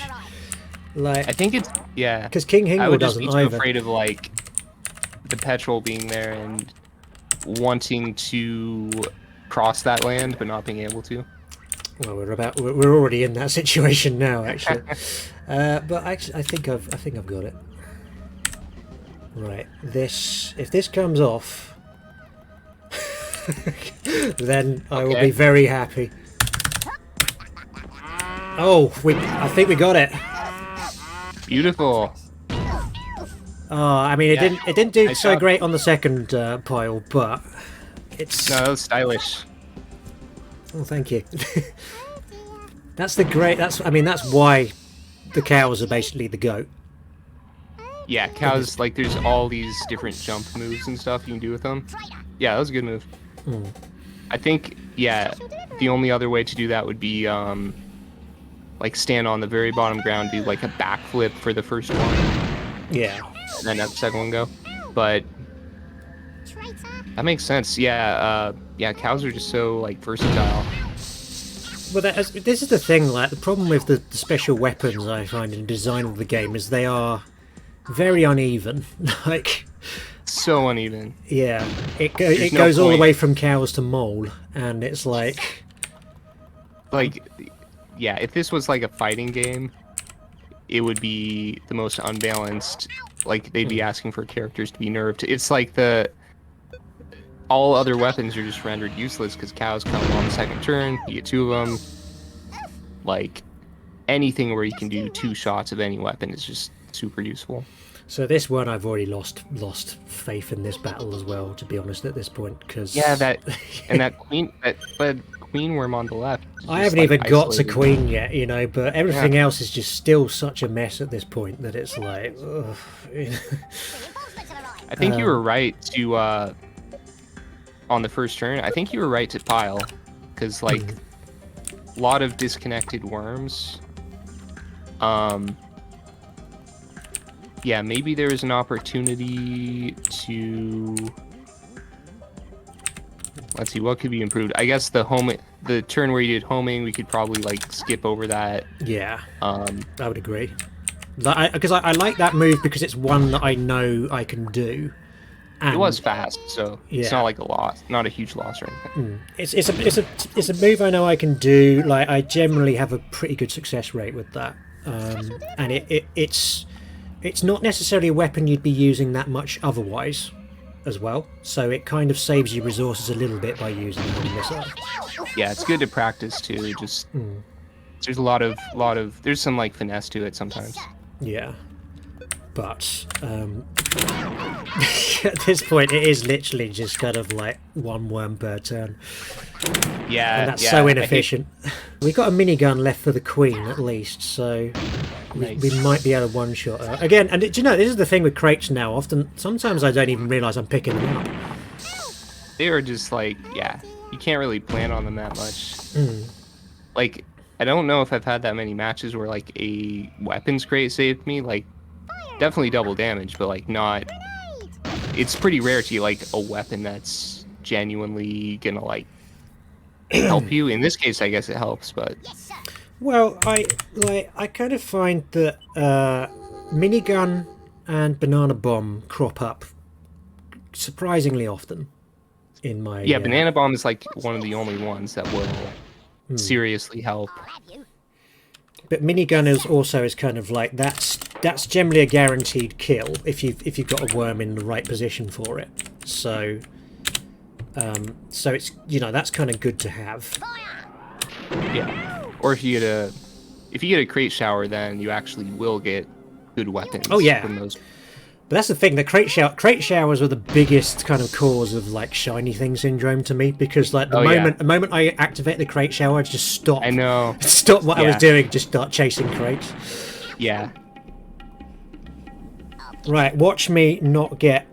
Like, I think it's because King I Hingle would just doesn't be too either. afraid of like the petrol being there and wanting to cross that land but not being able to. Well, we're already in that situation now, actually. But actually, I think I've got it. Right, if this comes off, then I will be very happy. Oh, I think we got it. Beautiful. Oh, I mean, it didn't do Nice so job. great on the second pile, but it's. No, that was stylish. Oh, thank you. That's why the cows are basically the goat. Yeah, cows, like, there's all these different jump moves and stuff you can do with them. Yeah, that was a good move. I think, yeah, the only other way to do that would be, like, stand on the very bottom ground, do, like, a backflip for the first one, Yeah. and then have the second one go. But that makes sense. Yeah, cows are just so, like, versatile. Well, this is the thing. Like, the problem with the special weapons I find in the design of the game is they are very uneven. Like, So uneven. yeah, it There's no goes all the point. way from cows to mole, and it's like, Yeah, if this was like a fighting game, it would be the most unbalanced. Like, they'd be asking for characters to be nerfed. It's like all other weapons are just rendered useless because cows come on the second turn. You get 2 of them. Like, anything where you can do 2 shots of any weapon is just super useful. So this one, I've already lost faith in this battle as well, to be honest, at this point, because Yeah, that queen worm on the left. I haven't even got to queen yet, you know, but everything else is just still such a mess at this point that it's like, ugh. Reinforcements have arrived. I think you were right to on the first turn. I think you were right to pile, because like a lot of disconnected worms. Yeah, maybe there is an opportunity to. Let's see, what could be improved? I guess the turn where you did homing, we could probably like skip over that. Yeah, I would agree. Because I like that move because it's one that I know I can do. And it was fast, so yeah. it's not like a loss, not a huge loss or anything. It's a move I know I can do. Like I generally have a pretty good success rate with that, and it's not necessarily a weapon you'd be using that much otherwise, as well. So it kind of saves you resources a little bit by using it on this side. Yeah, it's good to practice too. Just there's a lot of there's some like finesse to it sometimes. Yeah, but at this point it is literally just kind of like 1 worm per turn. Yeah, and that's so inefficient. We got a minigun left for the queen at least, so we might be able to one-shot her. Again, and do you know, this is the thing with crates now. Sometimes I don't even realise I'm picking them up. They are just like, yeah, you can't really plan on them that much. Like, I don't know if I've had that many matches where like a weapons crate saved me. Like, definitely double damage, but like not. It's pretty rare to get like a weapon that's genuinely gonna like help you. In this case, I guess it helps, but well, I kind of find that minigun and banana bomb crop up surprisingly often in my banana bomb is like one of the only ones that will seriously help. But minigun is kind of like that's generally a guaranteed kill if you've got a worm in the right position for it. So it's, you know, that's kind of good to have. Yeah. Or if you get a crate shower, then you actually will get good weapons. Oh yeah. From those. But that's the thing. The crate showers were the biggest kind of cause of like shiny thing syndrome to me, because like the moment I activate the crate shower, I just stop. I know. Stop what I was doing. Just start chasing crates. Yeah. Right. Watch me not get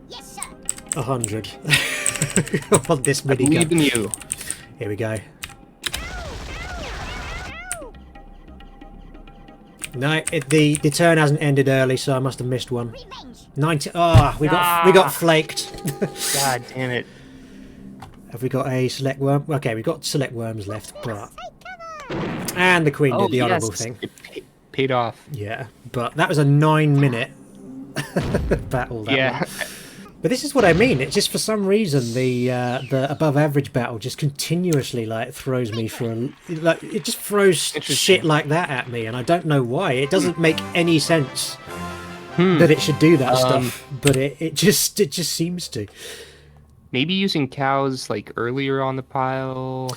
100 on this minigun. I believe in you. Here we go. No, the turn hasn't ended early, so I must have missed one. 90. We got flaked. God damn it! Have we got a select worm? Okay, we got select worms left, but and the queen did the honourable thing. It paid off. Yeah, but that was a 9-minute battle. That one. But this is what I mean. It's just for some reason the above average battle just continuously like throws me for it just throws shit like that at me, and I don't know why. It doesn't make any sense that it should do that stuff, but it just seems to. Maybe using cows like earlier on the pile.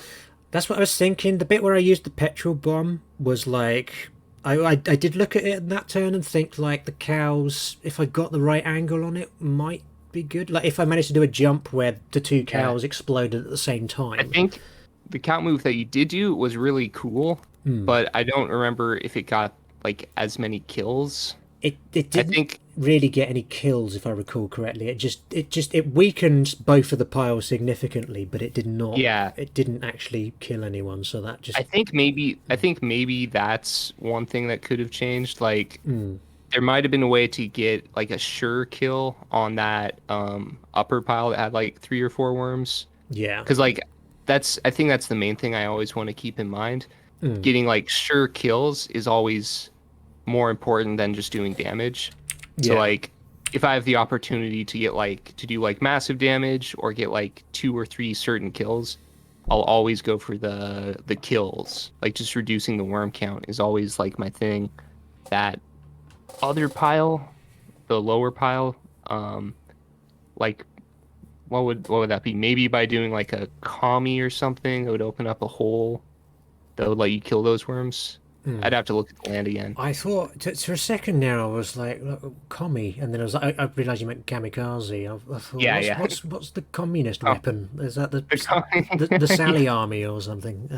That's what I was thinking. The bit where I used the petrol bomb was like. I did look at it in that turn and think like the cows, if I got the right angle on it, might be good. Like if I managed to do a jump where the 2 cows exploded at the same time. I think the cow move that you did do was really cool, but I don't remember if it got like as many kills. It didn't really get any kills, if I recall correctly. It weakened both of the piles significantly, but it did not. Yeah. It didn't actually kill anyone, so that just. I think maybe that's one thing that could have changed. Like there might have been a way to get like a sure kill on that upper pile that had like 3 or 4 worms. Yeah. Because like I think that's the main thing I always want to keep in mind. Getting like sure kills is always more important than just doing damage. So like if I have the opportunity to get like to do like massive damage or get like 2 or 3 certain kills, I'll always go for the kills. Like just reducing the worm count is always like my thing. That other pile, the lower pile, like what would that be? Maybe by doing like a commie or something, it would open up a hole that would let you kill those worms. I'd have to look at the land again. I thought for a second there I was like commie, and then I realised you meant kamikaze. I thought, Yeah, yeah. what's the communist Oh. weapon? Is that The commie. the Sally Army or something?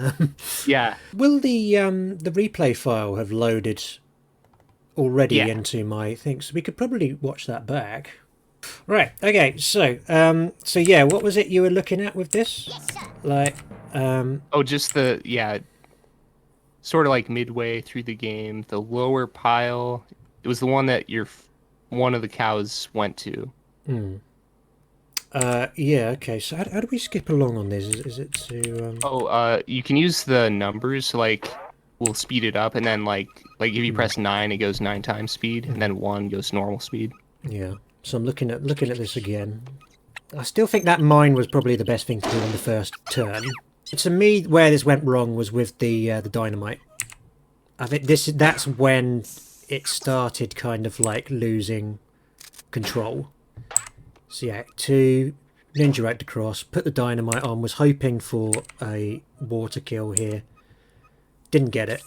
Yeah. Will the replay file have loaded already Yeah. into my thing? So we could probably watch that back. Right. Okay. So so yeah, what was it you were looking at with this? Yes, sir. Like Oh, just sort of like midway through the game, the lower pile. It was the one that one of the cows went to. yeah. Okay. So how do we skip along on this? Is it to You can use the numbers. Like, we'll speed it up, and then like if you press 9, it goes 9 times speed, and then 1 goes normal speed. Yeah. So I'm looking at this again. I still think that mine was probably the best thing to do on the first turn. To me, where this went wrong was with the dynamite. I think that's when it started kind of like losing control. So yeah, 2 ninja right across, put the dynamite on, was hoping for a water kill here. Didn't get it.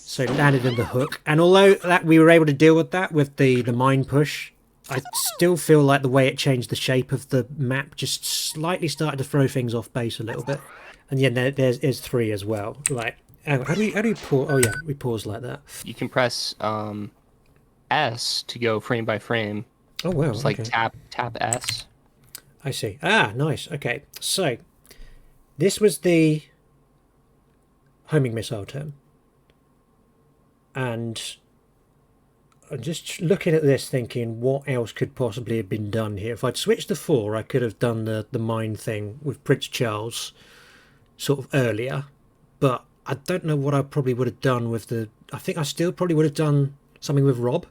So landed in the hook, and although that we were able to deal with that with the mine push, I still feel like the way it changed the shape of the map just slightly started to throw things off base a little bit. And yeah, there's 3 as well. Like, how do we pause? Oh yeah, we pause like that. You can press S to go frame by frame. Oh wow, Just like okay. tap S. I see. Ah, nice. Okay, so this was the homing missile turn. And I'm just looking at this thinking, what else could possibly have been done here? If I'd switched to 4, I could have done the mine thing with Prince Charles sort of earlier. But I don't know what I probably would have done with the... I think I still probably would have done something with Rob.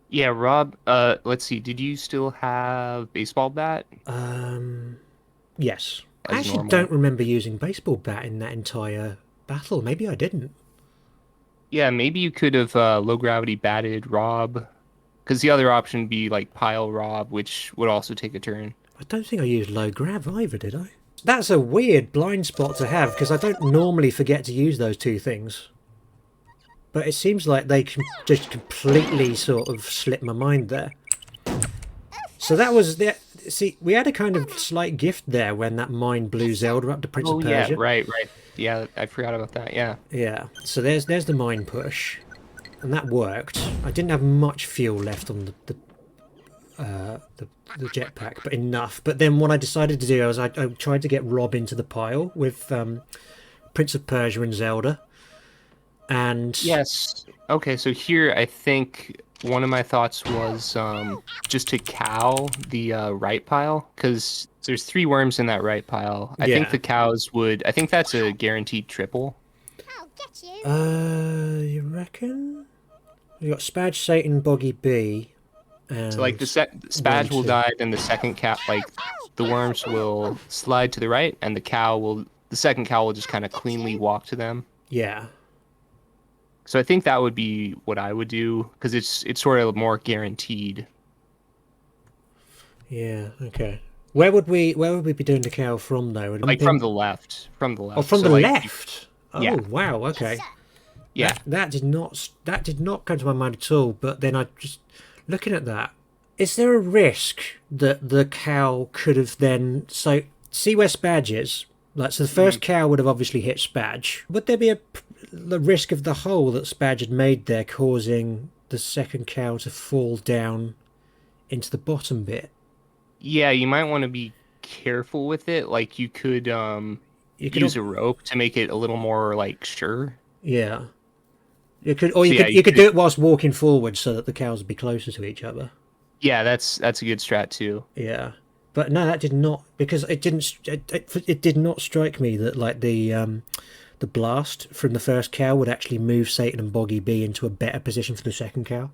Yeah, Rob, let's see. Did you still have baseball bat? Yes. I As actually normal. don't remember using baseball bat in that entire battle. Maybe I didn't. Yeah, maybe you could have low gravity batted Rob, because the other option would be like pile Rob, which would also take a turn. I don't think I used low grav either, did I? That's a weird blind spot to have, because I don't normally forget to use those 2 things. But it seems like they can just completely sort of slip my mind there. So that was the... See, we had a kind of slight gift there when that mine blew Zelda up to Prince of yeah, Persia. right. Yeah, I forgot about that. Yeah. Yeah, so there's the mine push, and that worked. I didn't have much fuel left on the jetpack, but enough. But then what I decided to do was I tried to get Rob into the pile with Prince of Persia and Zelda. And Yes. Okay, so here I think one of my thoughts was just to cow the right pile, because there's 3 worms in that right pile. I think Yeah. the cows would. I think that's a guaranteed triple. I'll get you. you reckon? We got Spadge, Satan, Boggy B, and So like the Spadge will 1, 2. die, then the second cow, like the worms will slide to the right, and the second cow will just kind of cleanly walk to them. Yeah. So I think that would be what I would do, because it's sort of more guaranteed. Yeah. Okay. Where would we be doing the cow from though? Would it Like be- from the left. From the left. Oh, from So, the like, left. Oh yeah. wow. Okay. Yes, sir. Yeah. That did not come to my mind at all. But then I just looking at that. Is there a risk that the cow could have then see where Spadge is? Like so, the first cow would have obviously hit Spadge. Would there be the risk of the hole that Spadge had made there causing the second cow to fall down into the bottom bit? Yeah, you might want to be careful with it. Like you could You could use a rope to make it a little more like sure. Yeah. You could, or you So, could yeah, you could do it whilst walking forward so that the cows would be closer to each other. Yeah, that's a good strat too. Yeah, but no, that did not, because it didn't. It did not strike me that like the blast from the first cow would actually move Satan and Boggy B into a better position for the second cow.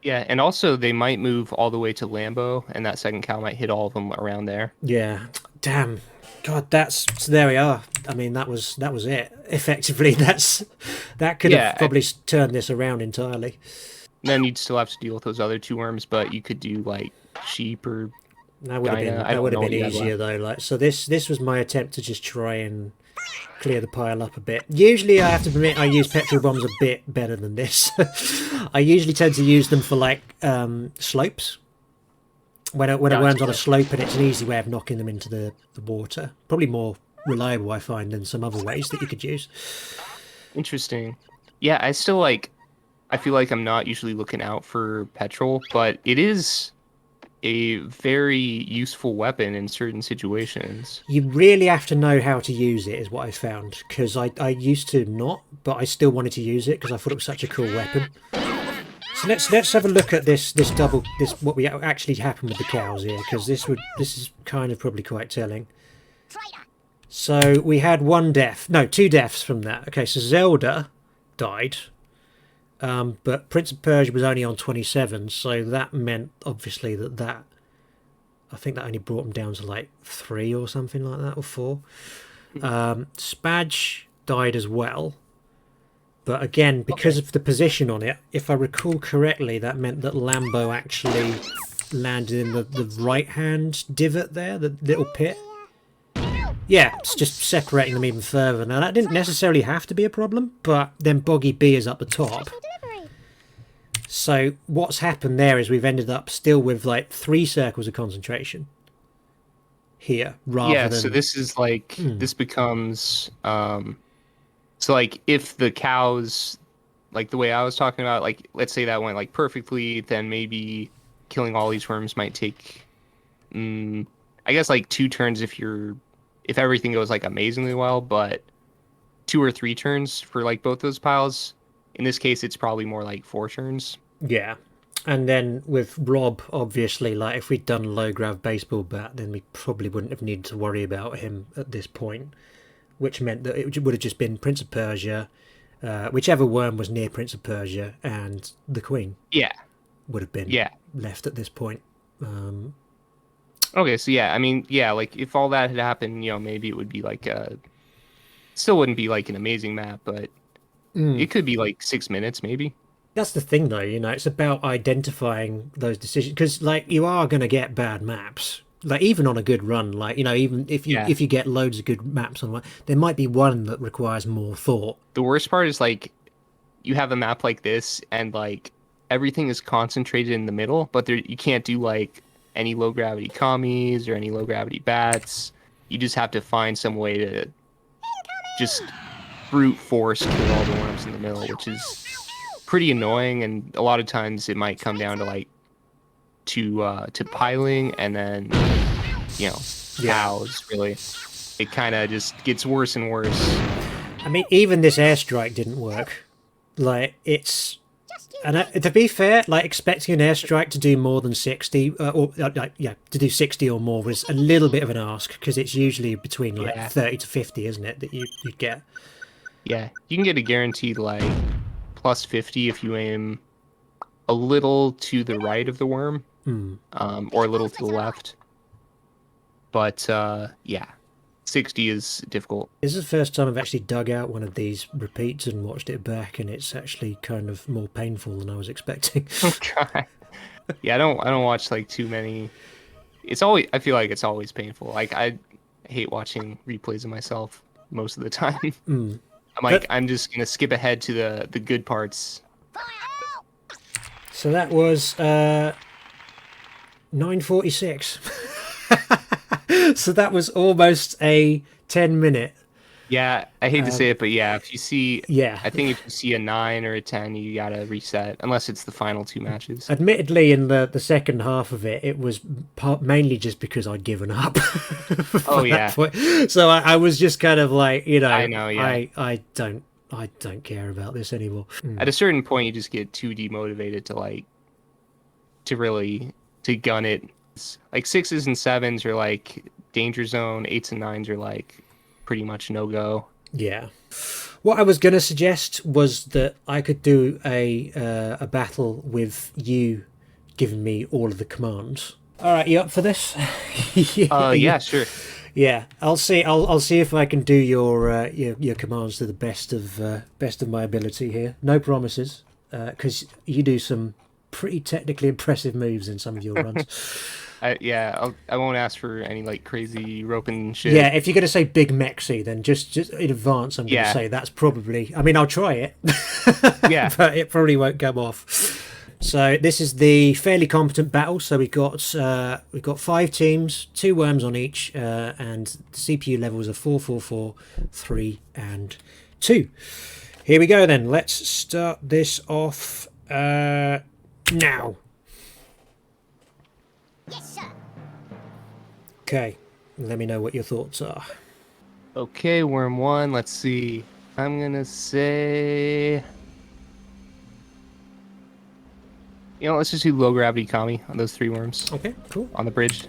Yeah, and also they might move all the way to Lambo, and that second cow might hit all of them around there. Yeah, damn. God, so there we are. I mean, that was it. Effectively, that could Yeah, have probably turned this around entirely. Then you'd still have to deal with those other 2 worms, but you could do like sheep or That would have been Dinah. I don't know what you had easier left. though. Like so, this was my attempt to just try and clear the pile up a bit. Usually, I have to admit, I use petrol bombs a bit better than this. I usually tend to use them for like slopes. When a worm's on a slope, and it's an easy way of knocking them into the water. Probably more reliable, I find, than some other ways that you could use. Interesting. Yeah, I still like. I feel like I'm not usually looking out for petrol, but it is a very useful weapon in certain situations. You really have to know how to use it, is what I found. Because I used to not, but I still wanted to use it because I thought it was such a cool weapon. So let's have a look at this what we actually happened with the cows here, because this is kind of probably quite telling. So we had 2 deaths from that. Okay, so Zelda died, but Prince of Persia was only on 27, so that meant obviously that I think that only brought him down to like 3 or something like that, or 4. Spadge died as well. But again, because of the position on it, if I recall correctly, that meant that Lambo actually landed in the right-hand divot there, the little pit. Yeah, it's just separating them even further. Now, that didn't necessarily have to be a problem, but then Boggy B is up the top. So what's happened there is we've ended up still with like 3 circles of concentration here, rather than... So this is like, this becomes... So, like, if the cows, like the way I was talking about, like, let's say that went, like, perfectly, then maybe killing all these worms might take, I guess, like, 2 turns if everything goes, like, amazingly well, but 2 or 3 turns for, like, both those piles. In this case, it's probably more like 4 turns. Yeah. And then with Rob, obviously, like, if we'd done low-grav baseball bat, then we probably wouldn't have needed to worry about him at this point. Which meant that it would have just been Prince of Persia, whichever worm was near Prince of Persia, and the Queen. Yeah. Would have been left at this point. Okay, so yeah, I mean, yeah, like, if all that had happened, maybe it would be like still wouldn't be like an amazing map, but it could be like 6 minutes, maybe. That's the thing, though, it's about identifying those decisions, because, like, you are going to get bad maps. Like, even on a good run, like, even if you get loads of good maps on one, there might be one that requires more thought. The worst part is, like, you have a map like this and, like, everything is concentrated in the middle, but you can't do, like, any low gravity commies or any low gravity bats. You just have to find some way to just brute force kill all the worms in the middle, which is pretty annoying, and a lot of times it might come down to, like, to piling, and then cows. Really, it kind of just gets worse and worse. I mean, even this airstrike didn't work. Like, to be fair, like, expecting an airstrike to do more than 60 to do 60 or more was a little bit of an ask, because it's usually between like 30 to 50, isn't it, that you get. Yeah, you can get a guaranteed like plus 50 if you aim a little to the right of the worm. Or a little to the left. But, 60 is difficult. This is the first time I've actually dug out one of these repeats and watched it back, and it's actually kind of more painful than I was expecting. Oh, God. Yeah, I don't watch, like, too many... I feel like it's always painful. Like, I hate watching replays of myself most of the time. I'm just going to skip ahead to the good parts. So that was... 9:46. So that was almost a 10-minute. Yeah, I hate to say it, but yeah, if you see, I think if you see a 9 or a 10, you gotta reset, unless it's the final 2 matches. Admittedly, in the second half of it, it was mainly just because I'd given up. Oh yeah. So I was just kind of like, I know, yeah. I don't care about this anymore. At a certain point, you just get too demotivated to gun it. Like 6s and 7s are like danger zone, 8s and 9s are like pretty much no go. Yeah. What I was going to suggest was that I could do a battle with you giving me all of the commands. All right, you up for this? Yeah, sure. Yeah, I'll see if I can do your commands to the best of my ability here. No promises. because you do some pretty technically impressive moves in some of your runs. I won't ask for any like crazy roping shit. Yeah, if you're going to say big mexy, then just in advance, I'm going to say that's probably. I mean, I'll try it. Yeah, but it probably won't come off. So this is the fairly competent battle. So we've got 5 teams, 2 worms on each, and the CPU levels are 4, 4, 4, 3, and 2. Here we go then. Let's start this off now. Yes, sir. Okay, let me know what your thoughts are. Okay, worm 1. Let's see. I'm gonna say. Let's just do low gravity kami on those 3 worms. Okay, cool. On the bridge.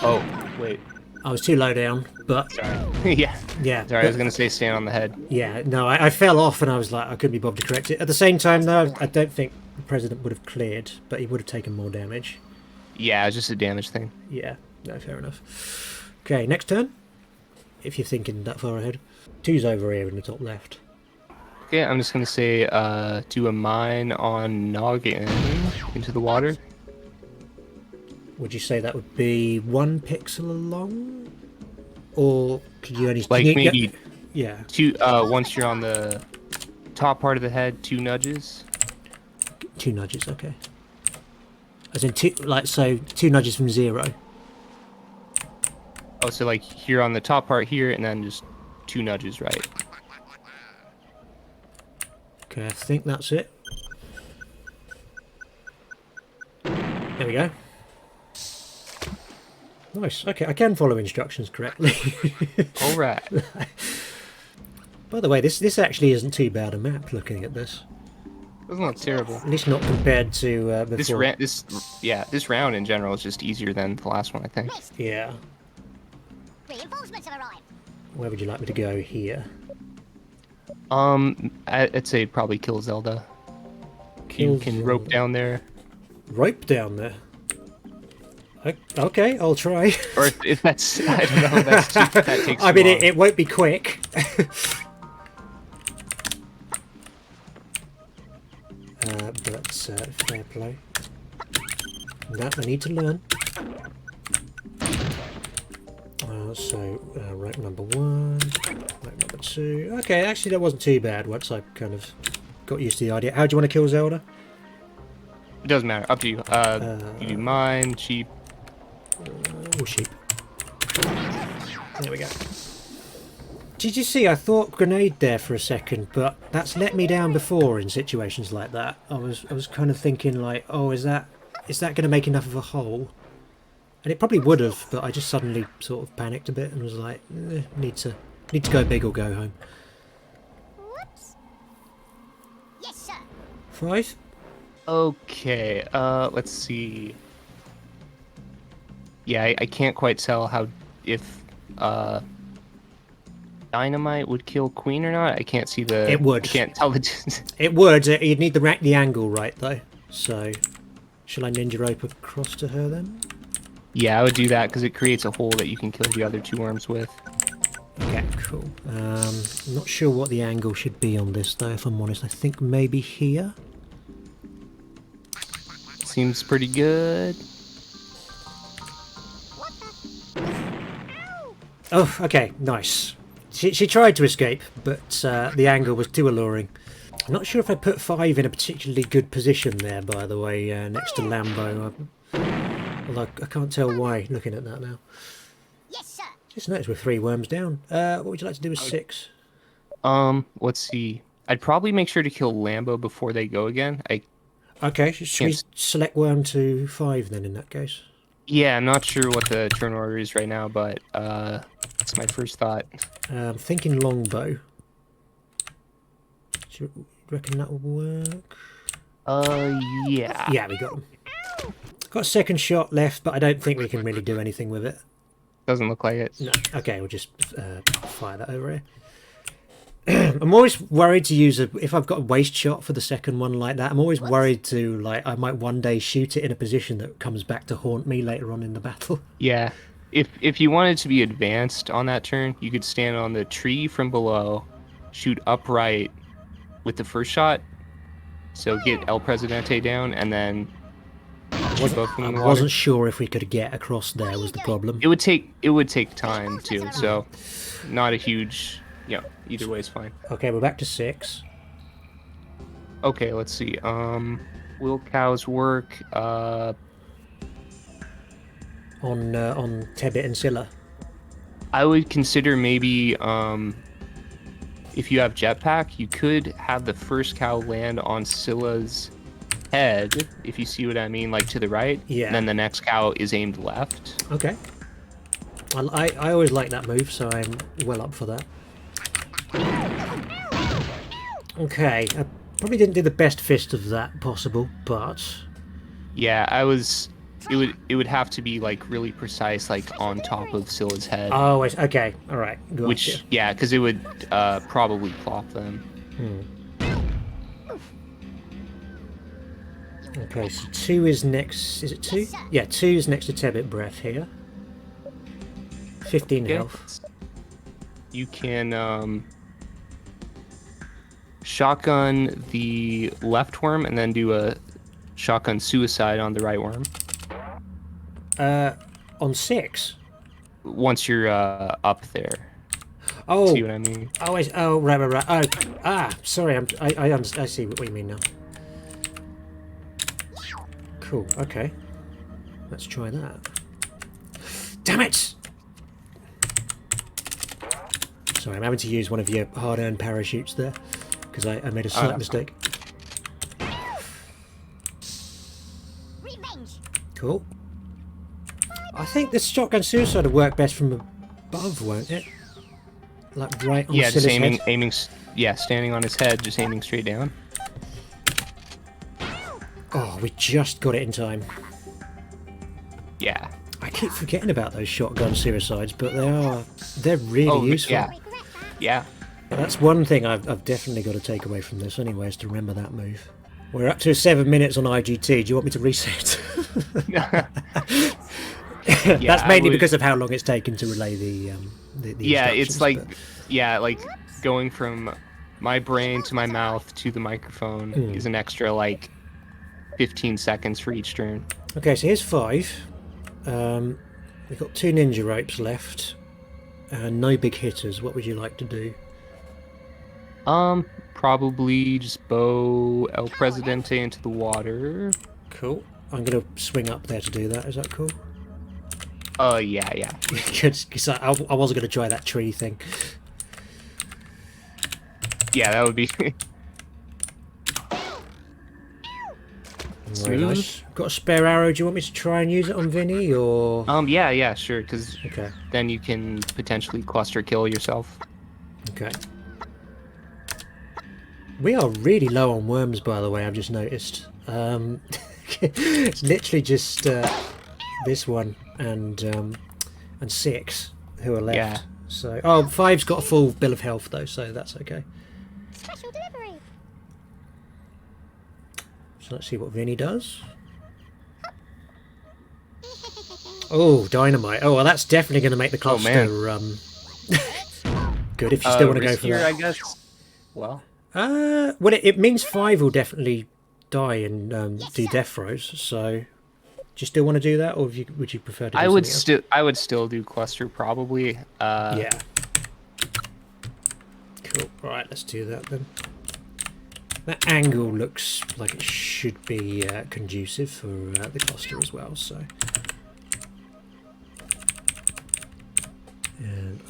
Oh, wait. I was too low down, but Sorry. Yeah. yeah. Sorry, I was gonna say stand on the head. Yeah, no, I fell off and I was like, I couldn't be bothered to correct it. At the same time, though, I don't think the president would have cleared, but he would have taken more damage. Yeah, it's just a damage thing. Yeah, no, fair enough. Okay, next turn. If you're thinking that far ahead. 2's over here in the top left. Okay, I'm just gonna say do a mine on noggin into the water. Would you say that would be 1 pixel along? Or could you only... Like can you maybe yeah. 2 once you're on the top part of the head, 2 nudges. 2 nudges, okay. As in, 2 nudges from 0. Oh, so like here on the top part here, and then just 2 nudges, right? Okay, I think that's it. There we go. Nice. Okay, I can follow instructions correctly. All right. By the way, this actually isn't too bad a map. Looking at this, Doesn't look terrible. at least not compared to before. This round in general is just easier than the last one, I think. Missed. Yeah. Reinforcements have arrived. Where would you like me to go here? I'd say probably kill Zelda. Kill You can rope Zelda. down there, Rope down there. Okay, I'll try. or if that's I don't know. That takes. I too mean, long. it won't be quick. But fair play. That I need to learn. Rope number 1, rope number 2. Okay, actually that wasn't too bad once I kind of got used to the idea. How do you want to kill Zelda? It doesn't matter. Up to you. You do mine, cheap. Oh, sheep. There we go. Did you see? I thought grenade there for a second, but that's let me down before in situations like that. I was kind of thinking like, oh, is that going to make enough of a hole? And it probably would have, but I just suddenly sort of panicked a bit and was like, need to go big or go home. Whoops. Yes, sir. 5. Okay. Let's see. Yeah, I can't quite tell if dynamite would kill Queen or not. I can't see the. It would. I can't tell the. It would. You'd need the angle right though. So, shall I ninja rope across to her then? Yeah, I would do that because it creates a hole that you can kill the other 2 worms with. Okay, cool. I'm not sure what the angle should be on this though, if I'm honest. I think maybe here. Seems pretty good. What the? Ow! Oh, okay, nice. She tried to escape, but the angle was too alluring. I'm not sure if I put 5 in a particularly good position there, by the way, next to Lambo. Although I can't tell why, looking at that now. Yes, sir. Just noticed we're 3 worms down. What would you like to do with 6? Let's see. I'd probably make sure to kill Lambo before they go again. Okay, should we Yes. select worm to 5 then in that case? Yeah, I'm not sure what the turn order is right now, but it's my first thought. I'm thinking longbow. Do you reckon that will work? Yeah. Yeah, we got him. Got a second shot left, but I don't think we can really do anything with it. Doesn't look like it. No. Okay, we'll just fire that over here. I'm always worried to use if I've got a waste shot for the second one like that. I'm always worried to I might one day shoot it in a position that comes back to haunt me later on in the battle. Yeah. If you wanted to be advanced on that turn, you could stand on the tree from below, shoot upright with the first shot. So get El Presidente down, and then shoot both of them I in the water. wasn't sure if we could get across there was the problem. It would take time too. So not a huge. Yeah, either way is fine. Okay, we're back to 6. Okay, let's see. Will cows work? On Tebbit and Scylla. I would consider maybe if you have jetpack, you could have the first cow land on Scylla's head, if you see what I mean, like to the right. Yeah. And then the next cow is aimed left. Okay. I always like that move, so I'm well up for that. Okay, I probably didn't do the best fist of that possible, but Yeah, it would have to be like really precise, like on top of Scylla's head. oh, okay, all right. Gotcha. Which, yeah, because it would probably plop them. Okay, so 2 is next. Is it 2? Yeah, 2 is next to Tebbit Breath here. 15 Okay. health. You can shotgun the left worm and then do a shotgun suicide on the right worm. On 6. Once you're up there. Oh, See what I mean? oh, right. Oh, sorry. I see what you mean now. Cool. Okay. Let's try that. Damn it! Sorry, I'm having to use one of your hard-earned parachutes there because I made a slight mistake. Revenge. Cool. I think this shotgun suicide will work best from above, won't it? Like right on Yeah, just Scylla's aiming, head. yeah, standing on his head, just aiming straight down. Oh, we just got it in time. Yeah. I keep forgetting about those shotgun suicides, but they're really useful. Yeah. Yeah. That's one thing I've definitely got to take away from this anyway, is to remember that move. We're up to 7 minutes on IGT. Do you want me to reset? That's mainly because of how long it's taken to relay the Yeah, it's instructions, like, but- yeah, like going from my brain to my mouth to the microphone is an extra like 15 seconds for each turn. Okay, so here's 5. We've got 2 ninja ropes left, and no big hitters. What would you like to do? Probably just bow El Presidente into the water. Cool. I'm going to swing up there to do that. Is that cool? Yeah. Because I wasn't going to try that tree thing. Yeah, that would be Very nice. Got a spare arrow. Do you want me to try and use it on Vinny, or? yeah, sure, because Okay. then you can potentially cluster kill yourself. Okay. We are really low on worms, by the way. I've just noticed. It's literally just this one and 6 who are left. Yeah. So 5's got a full bill of health though, so that's okay. Special delivery. So let's see what Vinny does. Oh, dynamite! Oh, well, that's definitely going to make the cluster. man. Good if you still want to go for Riskier, that. I guess. Well, Well, it means 5 will definitely die and do death throws. So, do you still want to do that, or would you prefer to? Do I would something still, I would still do cluster probably. else? Yeah. Cool. Right, let's do that then. That angle looks like it should be conducive for the cluster as well. So. And,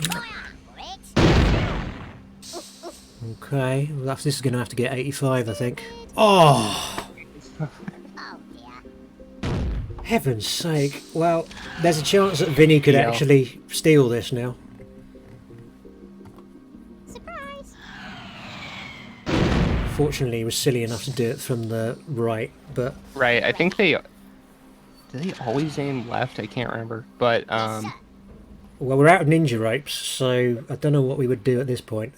okay, well, this is going to have to get 85, I think. Oh! Oh dear. Heaven's sake. Well, there's a chance that Vinny could Yeah. actually steal this now. Surprise. Fortunately, he was silly enough to do it from the right, but... right. I think do they always aim left? I can't remember, but Well, we're out of ninja ropes, so I don't know what we would do at this point.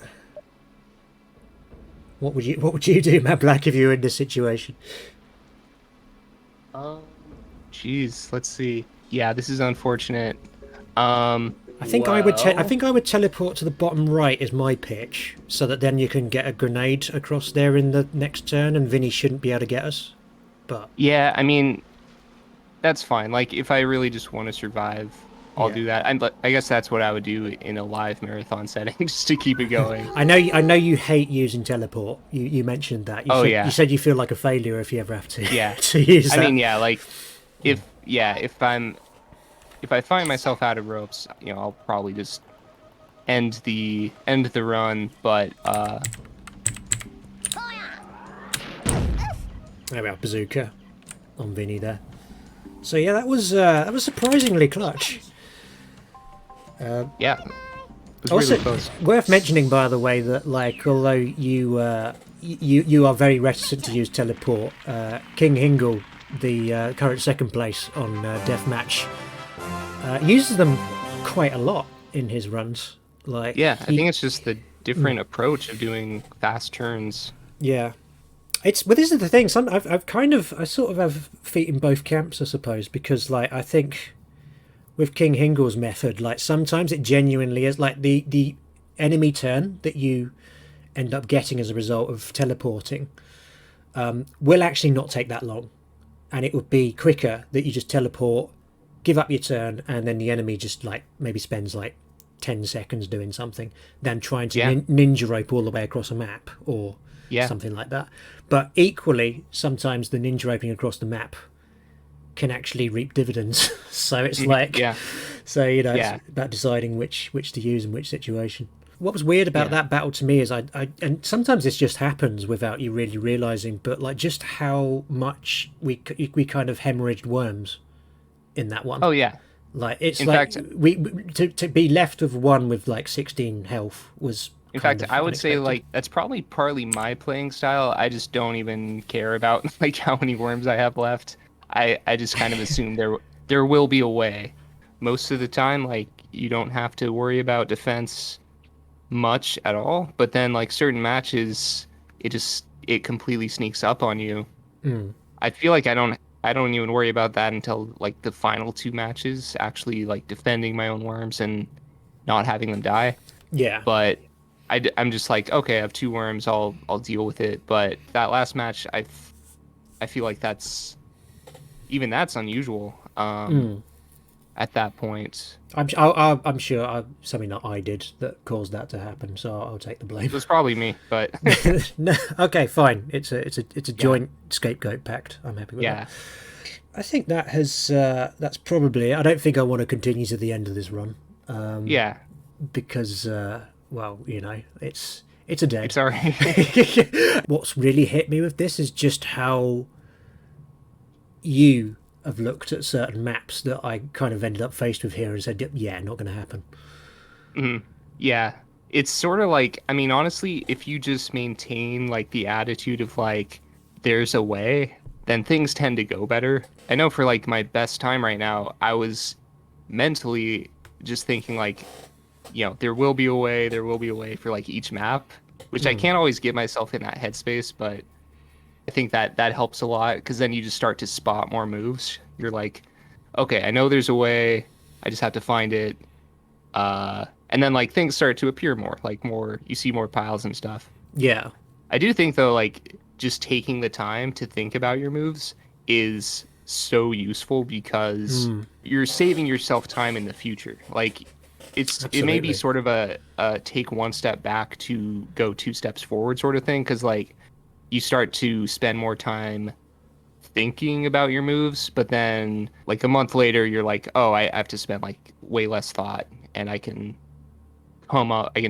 What would you do, Mablak, if you were in this situation? Jeez, let's see. Yeah, this is unfortunate. I think I would teleport to the bottom right is my pitch, so that then you can get a grenade across there in the next turn, and Vinny shouldn't be able to get us. But Yeah, I mean, that's fine. Like, if I really just want to survive, I'll do that. I guess that's what I would do in a live marathon setting, just to keep it going. I know you hate using teleport. You mentioned that. You said you feel like a failure if you ever have to. Yeah. to use that. I mean, yeah, like if I find myself out of ropes, I'll probably just end the run. But there we are, bazooka on Vinny there. So yeah, that was surprisingly clutch. Yeah. Also, really close. worth mentioning, by the way, that like although you are very reticent to use teleport, King Hingle, the current second place on Deathmatch, uses them quite a lot in his runs. Like Yeah, I think it's just the different approach of doing fast turns. Yeah, but this is the thing. I sort of have feet in both camps, I suppose, because like I think with King Hingle's method, like sometimes it genuinely is like the enemy turn that you end up getting as a result of teleporting will actually not take that long, and it would be quicker that you just teleport, give up your turn, and then the enemy just like maybe spends like 10 seconds doing something than trying to ninja rope all the way across a map or something like that. But equally, sometimes the ninja roping across the map can actually reap dividends. So it's like, so it's about deciding which to use in which situation. What was weird about that battle to me is and sometimes this just happens without you really realizing, but like just how much we kind of hemorrhaged Worms in that one. Oh yeah. Like it's in like fact, we to be left with one with like 16 health was. In fact, I would say like that's probably partly my playing style. I just don't even care about like how many worms I have left. I just kind of assume there will be a way. Most of the time, like you don't have to worry about defense much at all. But then like certain matches, it completely sneaks up on you. I feel like I don't even worry about that until like the final two matches, actually like defending my own worms and not having them die. Yeah. But I'm just like, okay, I have two worms, I'll deal with it. But that last match, I feel like that's unusual at that point. I'm sure something that I did that caused that to happen, so I'll take the blame. It was probably me, but no, okay, fine. It's a joint scapegoat pact. I'm happy with that. I think that's probably it. I don't think I want to continue to the end of this run. Because well, it's a day. It's all right. What's really hit me with this is just how you have looked at certain maps that I kind of ended up faced with here and said, yeah, not going to happen. Yeah. It's sort of like, I mean, honestly, if you just maintain like the attitude of like, there's a way, then things tend to go better. I know for like my best time right now, I was mentally just thinking like, there will be a way for like each map, which I can't always get myself in that headspace, but I think that helps a lot because then you just start to spot more moves. You're like, okay, I know there's a way, I just have to find it. And then like things start to appear more, like you see more piles and stuff. Yeah. I do think though, like just taking the time to think about your moves is so useful because you're saving yourself time in the future. Like it may be sort of a take one step back to go two steps forward sort of thing, because like you start to spend more time thinking about your moves, but then like a month later you're like, oh, I have to spend like way less thought and I can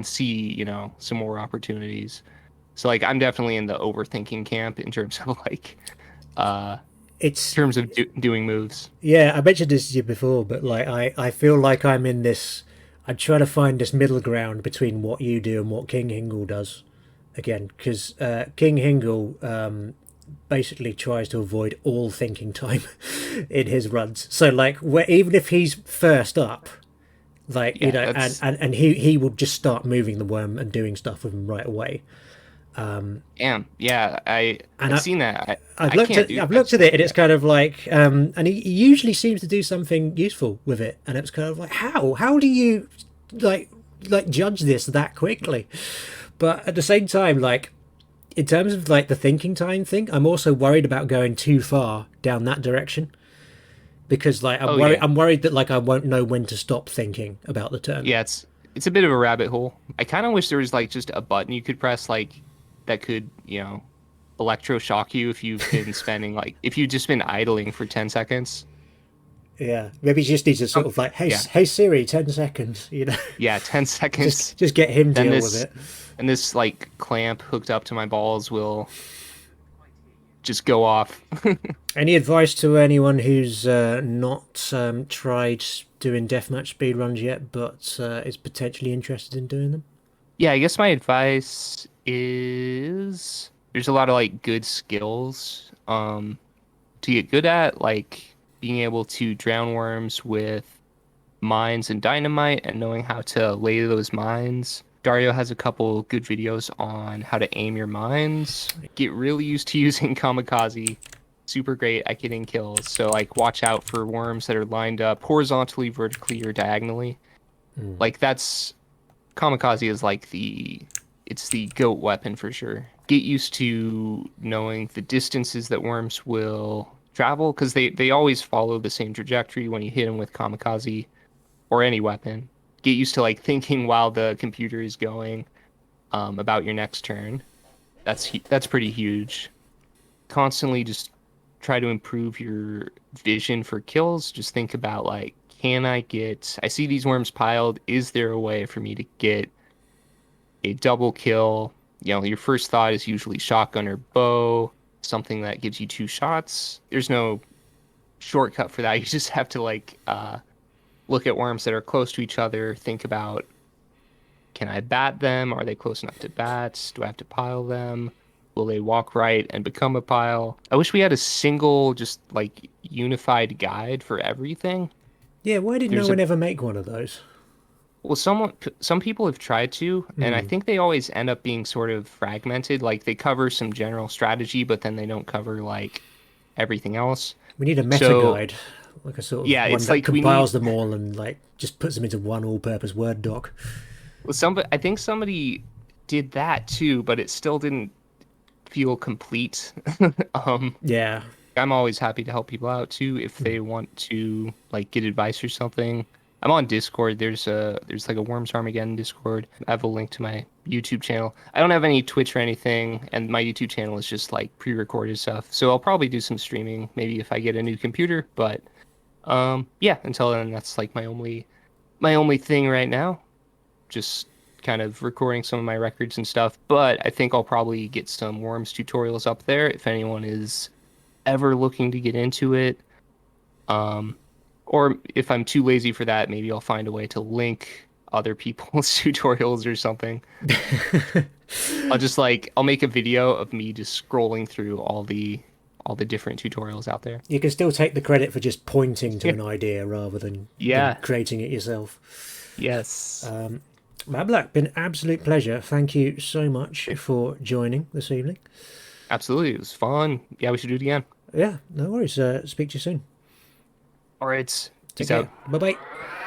see some more opportunities. So like I'm definitely in the overthinking camp in terms of like in terms of doing moves. Yeah, I mentioned this to you before, but like I feel like I'm trying to find this middle ground between what you do and what King Hingle does. Again, because King Hingle basically tries to avoid all thinking time in his runs. So like, even if he's first up, like and he will just start moving the worm and doing stuff with him right away. Damn. Yeah, And I've seen that. I've I looked can't at do I've that looked at stuff. it, and it's kind of like, and he usually seems to do something useful with it, and it's kind of like, how do you like judge this that quickly? But at the same time, like in terms of like the thinking time thing, I'm also worried about going too far down that direction because like Oh yeah. I'm worried that like I won't know when to stop thinking about the turn. Yeah, it's a bit of a rabbit hole. I kind of wish there was like just a button you could press like that could, electroshock you if you've been spending like if you've just been idling for 10 seconds. Yeah, maybe you just need to sort Um, of like, yeah. hey Siri, 10 seconds, you know, Yeah, 10 seconds. just get him Then deal with this it. and this like clamp hooked up to my balls will just go off. Any advice to anyone who's not tried doing deathmatch speedruns yet, but is potentially interested in doing them? Yeah, I guess my advice is there's a lot of like good skills to get good at, like being able to drown worms with mines and dynamite and knowing how to lay those mines. Dario has a couple good videos on how to aim your mines. Get really used to using kamikaze. Super great at getting kills. So like watch out for worms that are lined up horizontally, vertically, or diagonally. Like that's kamikaze is like it's the goat weapon for sure. Get used to knowing the distances that worms will travel because they always follow the same trajectory when you hit them with kamikaze or any weapon. Get used to like thinking while the computer is going about your next turn. That's pretty huge. Constantly just try to improve your vision for kills. Just think about like, I see these worms piled. Is there a way for me to get a double kill? Your first thought is usually shotgun or bow, something that gives you two shots. There's no shortcut for that. You just have to like look at worms that are close to each other, think about can I bat them? Are they close enough to bats? Do I have to pile them? Will they walk right and become a pile? I wish we had a single, just like unified guide for everything. Yeah, why did no There's one a ever make one of those? Well, some people have tried to, and I think they always end up being sort of fragmented. Like they cover some general strategy, but then they don't cover like everything else. We need a meta So guide, like a sort of yeah, one it's that like we need compiles them all and like just puts them into one all-purpose Word doc. well, I think somebody did that too, but it still didn't feel complete. Um, Yeah, I'm always happy to help people out too if they want to like get advice or something. I'm on Discord. There's like a Worms Armageddon Discord. I have a link to my YouTube channel. I don't have any Twitch or anything, and my YouTube channel is just like pre-recorded stuff. So I'll probably do some streaming maybe if I get a new computer, but yeah, until then that's like my only thing right now. Just kind of recording some of my records and stuff, but I think I'll probably get some Worms tutorials up there if anyone is ever looking to get into it. Um, or if I'm too lazy for that, maybe I'll find a way to link other people's tutorials or something. I'll make a video of me just scrolling through all the different tutorials out there. you can still take the credit for just pointing to Yeah. an idea rather than Yeah. creating it yourself. Yes. Mablak, been absolute pleasure. Thank you so much for joining this evening. Absolutely. It was fun. Yeah, we should do it again. Yeah, no worries. Speak to you soon. All right. Take Peace care. out. Bye bye.